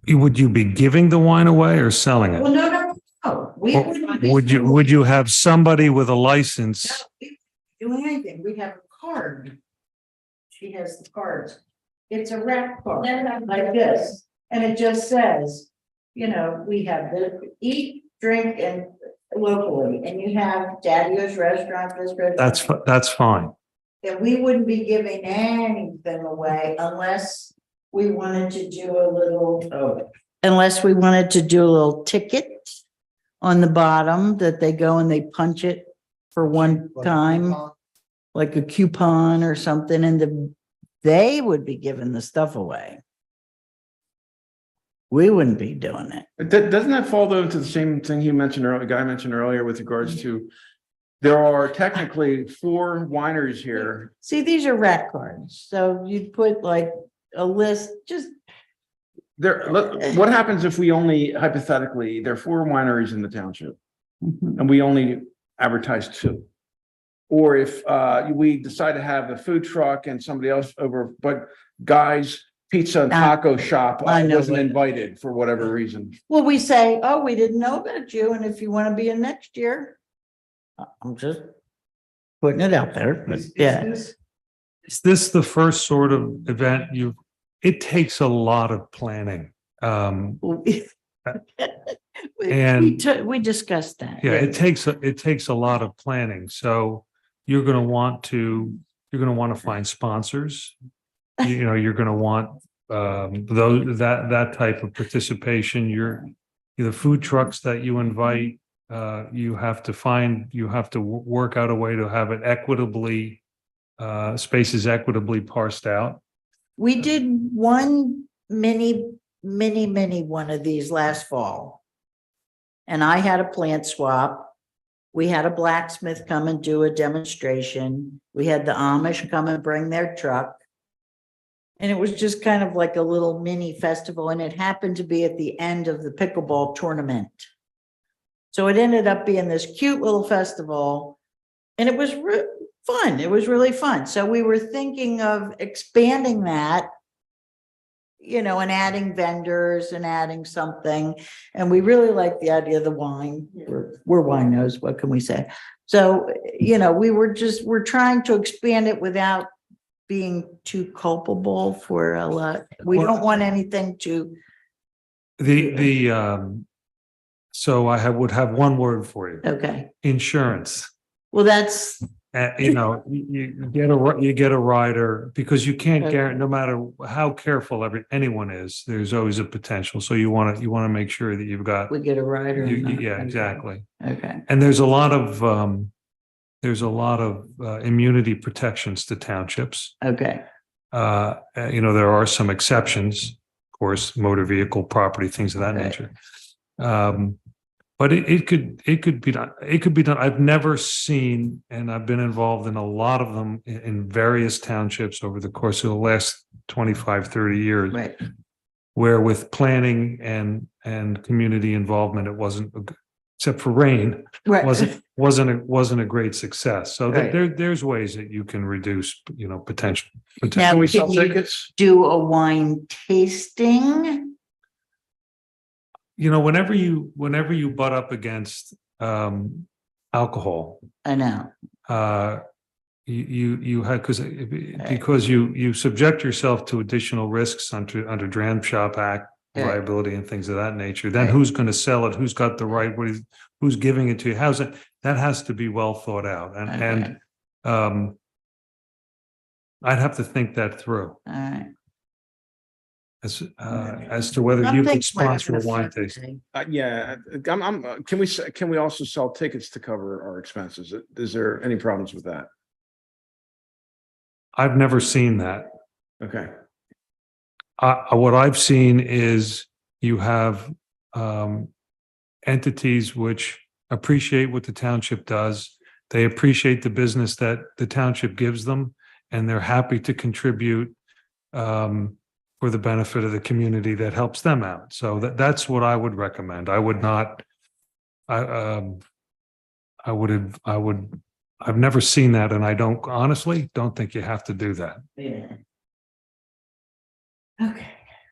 Would you be giving the wine away or selling it? Well, no. We Or wouldn't be. would you have somebody with a license? Do anything. We have a card. She has the cards. It's a wrap card like this, and it just says, we have the eat, drink and locally, and you have Daddy's restaurant, this restaurant. That's fine. And we wouldn't be giving anything away unless we wanted to do a little. Unless we wanted to do a little ticket on the bottom that they go and they punch it for one time, like a coupon or something, and they would be giving the stuff away. We wouldn't be doing it. Doesn't that fall though into the same thing you mentioned earlier, guy mentioned earlier with regards to, there are technically 4 wineries here. See, these are rack cards, so you'd put like a list, just. What happens if we only hypothetically, there are 4 wineries in the township and we only advertise 2? Or if we decide to have a food truck and somebody else over, but Guy's Pizza and Taco Shop I know wasn't what- invited for whatever reason. Well, we say, oh, we didn't know about you, and if you want to be in next year. I'm just putting it out there, but yeah. Is this the first sort of event it takes a lot of planning. We discussed that. Yeah, it takes a lot of planning. So you're going to want to find sponsors. You're going to want that type of participation. The food trucks that you invite, you have to work out a way to have it equitably, spaces equitably parsed out. We did one mini one of these last fall. And I had a plant swap. We had a blacksmith come and do a demonstration. We had the Amish come and bring their truck. And it was just kind of like a little mini festival, and it happened to be at the end of the pickleball tournament. So it ended up being this cute little festival, and it was fun. It was really fun. So we were thinking of expanding that, and adding vendors and adding something. And we really like the idea of the wine. We're winos, what can we say? So, we're trying to expand it without being too culpable for a lot. We don't want anything to. So I would have one word for you. Okay. Insurance. Well, that's. You get a rider, because you can't guarantee, no matter how careful anyone is, there's always a potential. So you want to make sure that you've got. We get a rider. Yeah, exactly. Okay. And there's a lot of immunity protections to townships. Okay. There are some exceptions, of course, motor vehicle, property, things of that nature. But it could be done. It could be done. I've never seen, and I've been involved in a lot of them in various townships over the course of the last 25, 30 years, Right. where with planning and community involvement, it wasn't except for rain, Right. wasn't a great success. So Right. there's ways that you can reduce, potential. Now, Can we sell can you tickets? do a wine tasting? Whenever you butt up against alcohol, I know. you had because you subject yourself to additional risks under Dram Shop Act Right. liability and things of that nature. Then Right. who's going to sell it? Who's got the right? Who's giving it to you? How's it? That has to be well thought out. And I'd have to think that through All right. as to whether I'm you thinking could sponsor a like wine Saturday. tasting. Yeah, can we also sell tickets to cover our expenses? Is there any problems with that? I've never seen that. Okay. What I've seen is you have entities which appreciate what the township does. They appreciate the business that the township gives them, and they're happy to contribute for the benefit of the community that helps them out. So that's what I would recommend. I would not. I've never seen that, and I honestly don't think you have to do that. Yeah. Okay,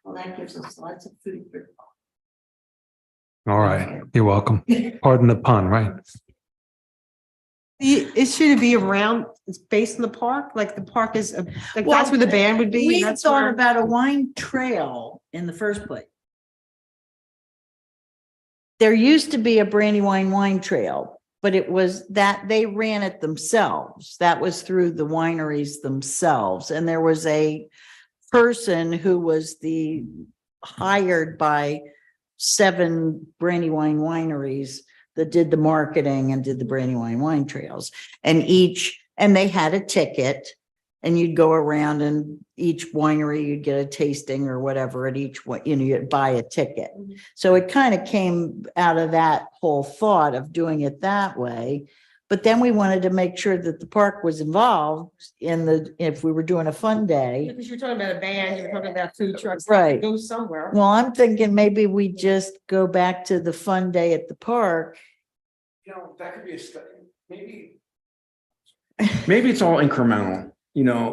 well, that gives us lots of food for thought. All right, you're welcome. Pardon the pun, right? It should be around, it's based in the park, like the park is, like Well, that's where the band would be. We and that's thought where- about a wine trail in the first place. There used to be a Brandywine wine trail, but it was that they ran it themselves. That was through the wineries themselves. And there was a person who was hired by 7 Brandywine wineries that did the marketing and did the Brandywine wine trails. And they had a ticket, and you'd go around, and each winery, you'd get a tasting or whatever at each one, you'd buy a ticket. So it kind of came out of that whole thought of doing it that way. But then we wanted to make sure that the park was involved if we were doing a fun day. Because you're talking about a band, you're talking about food trucks. Right. Go somewhere. Well, I'm thinking maybe we just go back to the fun day at the park. That could be maybe it's all incremental,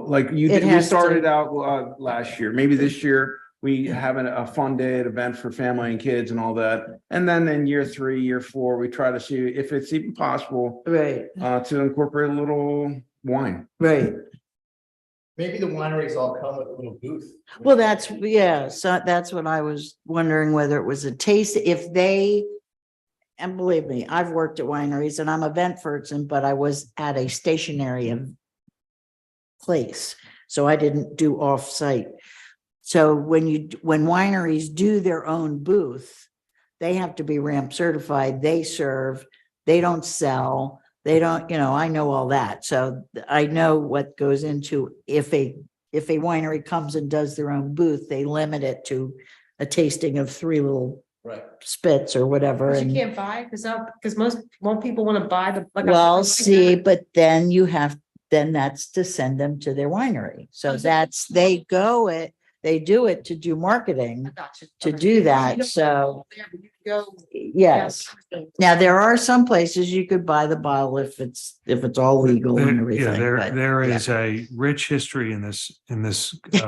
like you It did, we has to. started out last year, maybe this year we have a fun day at event for family and kids and all that. And then in year 3, year 4, we try to see if it's even possible Right, to incorporate a little wine. right. Maybe the wineries all come with a little booth. Well, so that's what I was wondering, whether it was a taste, and believe me, I've worked at wineries, and I'm a vent person, but I was at a stationary place, so I didn't do off-site. So when wineries do their own booth, they have to be ramp certified. They serve, they don't sell, they don't, I know all that. So I know what goes into if a winery comes and does their own booth, they limit it to a tasting of 3 little Right. spits or whatever. But you And can't buy, because won't people want to buy the. like a- well, see, but then that's to send them to their winery. So they do it to do marketing, I got you. to Okay. do that. You don't So go there, but you can go- yes. Now, there are some places you could buy the bottle if it's all legal and everything. but There yeah. is a rich history in this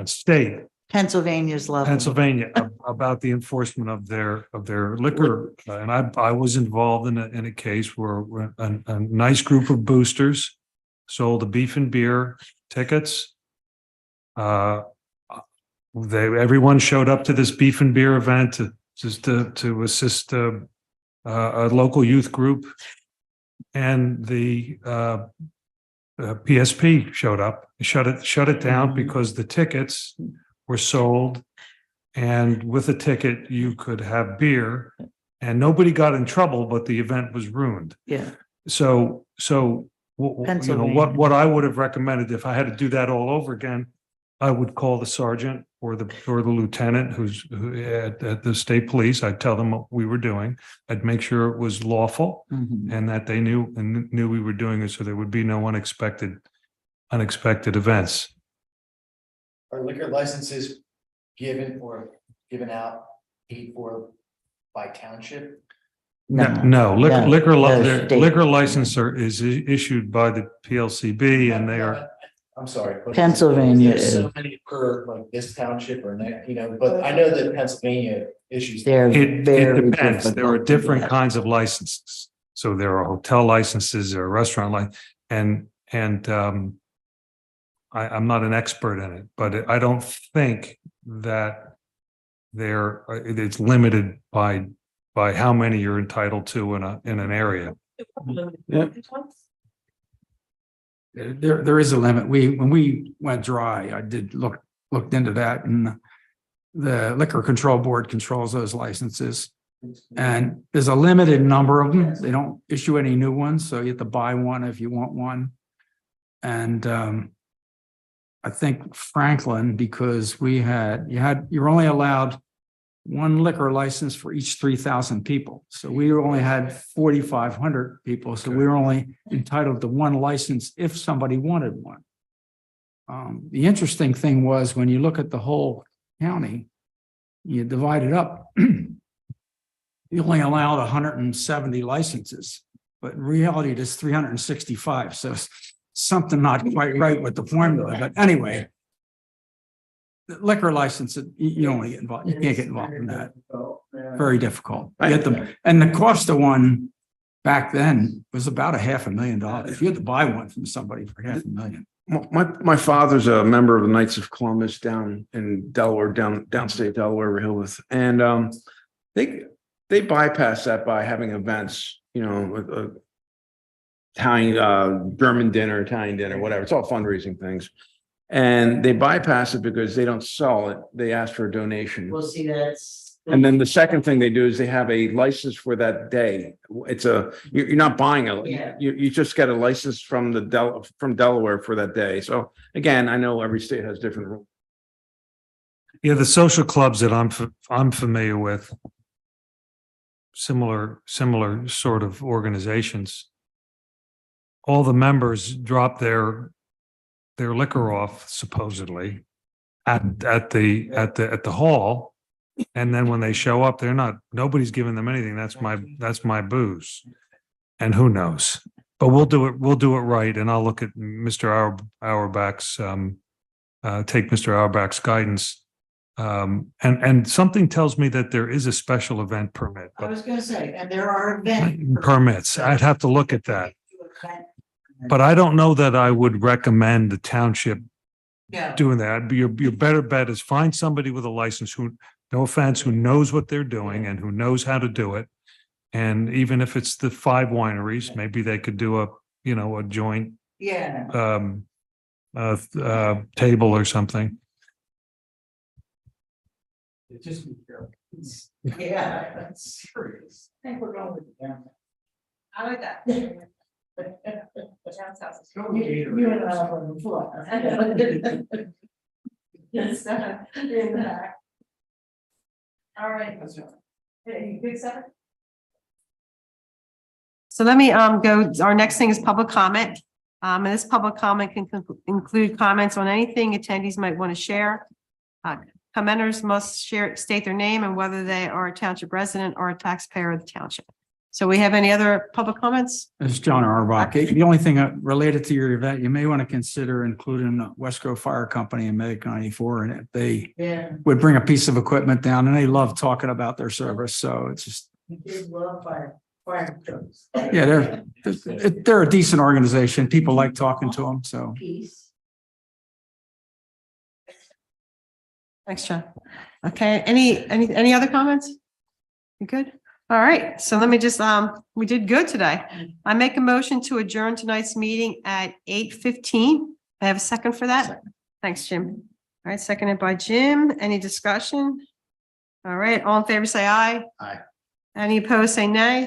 state, Pennsylvania's lovely. Pennsylvania, about the enforcement of their liquor. And I was involved in a case where a nice group of boosters sold the beef and beer tickets. Everyone showed up to this beef and beer event to assist a local youth group, and the PSP showed up, shut it down because the tickets were sold, and with a ticket you could have beer, and nobody got in trouble, but the event was ruined. Yeah. So Pennsylvania. what I would have recommended if I had to do that all over again, I would call the sergeant or the lieutenant who at the state police. I'd tell them what we were doing. I'd make sure it was lawful Mhm. and that they knew we were doing it, so there would be no unexpected events. Are liquor licenses given out, paid for by township? No, no, state. liquor license is issued by the PLCB and they are, I'm sorry. but Pennsylvania there's is. So many per like this township or that, but I know that Pennsylvania issues. They're it very depends. There are difficult to different get. kinds of licenses. So there are hotel licenses, there are restaurant and I'm not an expert in it, but I don't think that it's limited by how many you're entitled to in an area. Yeah. There is a limit. When we went dry, I did looked into that, and the Liquor Control Board controls those licenses. And there's a limited number of them. They don't issue any new ones, so you have to buy one if you want one. And I think Franklin, because you're only allowed one liquor license for each 3,000 people. So we only had 4,500 people. So we were only entitled to one license if somebody wanted one. The interesting thing was when you look at the whole county, you divide it up. You only allowed 170 licenses, but in reality, there's 365. So something not quite right with the formula. But anyway, the liquor license, you only get involved. You can't get involved in that. Very difficult. And the cost of one back then was about $500,000. You had to buy one from somebody for $500,000. My father's a member of the Knights of Columbus down in Delaware, downstate Delaware, Rehoboth, and they bypass that by having events, Italian, German dinner, Italian dinner, whatever. It's all fundraising things. And they bypass it because they don't sell it. They ask for a donation. Well, see, that's. And then the second thing they do is they have a license for that day. You're not buying it. Yeah. You just get a license from from Delaware for that day. So again, I know every state has different rules. Yeah, the social clubs that I'm familiar with, similar sort of organizations, all the members drop their liquor off supposedly at the hall, and then when they show up, nobody's giving them anything. That's my booze, and who knows? But we'll do it right, and I'll look at Mr. Auerbach's take Mr. Auerbach's guidance. And something tells me that there is a special event permit. I was going to say, and there are event permits. I'd have to look at that. But I don't know that I would recommend the township doing that. Your better bet is find somebody with a license who, no offense, who knows what they're doing and who knows how to do it. And even if it's the 5 wineries, maybe they could do a joint table or something. Just be careful. Yeah, that's serious. I think we're going with the down. I like that. You and I are on the floor. Yes, in the back. All right. Hey, good stuff. So let me go. Our next thing is public comment. And this public comment can include comments on anything attendees might want to share. Commenters must state their name and whether they are a township resident or a taxpayer of the township. So we have any other public comments? This is John Auerbach. The only thing related to your event, you may want to consider including West Grove Fire Company in Medic 94. And if they would bring a piece of equipment down, and they love talking about their service. So it's just. Kids love fire trucks. Yeah, they're a decent organization. People like talking to them. So. Peace. Thanks, John. Okay, any other comments? You good? All right, so let me just, we did good today. I make a motion to adjourn tonight's meeting at 8:15. I have a second for that. Thanks, Jim. All right, seconded by Jim. Any discussion? All right, all in favor, say aye. Aye. Any opposed, say nay.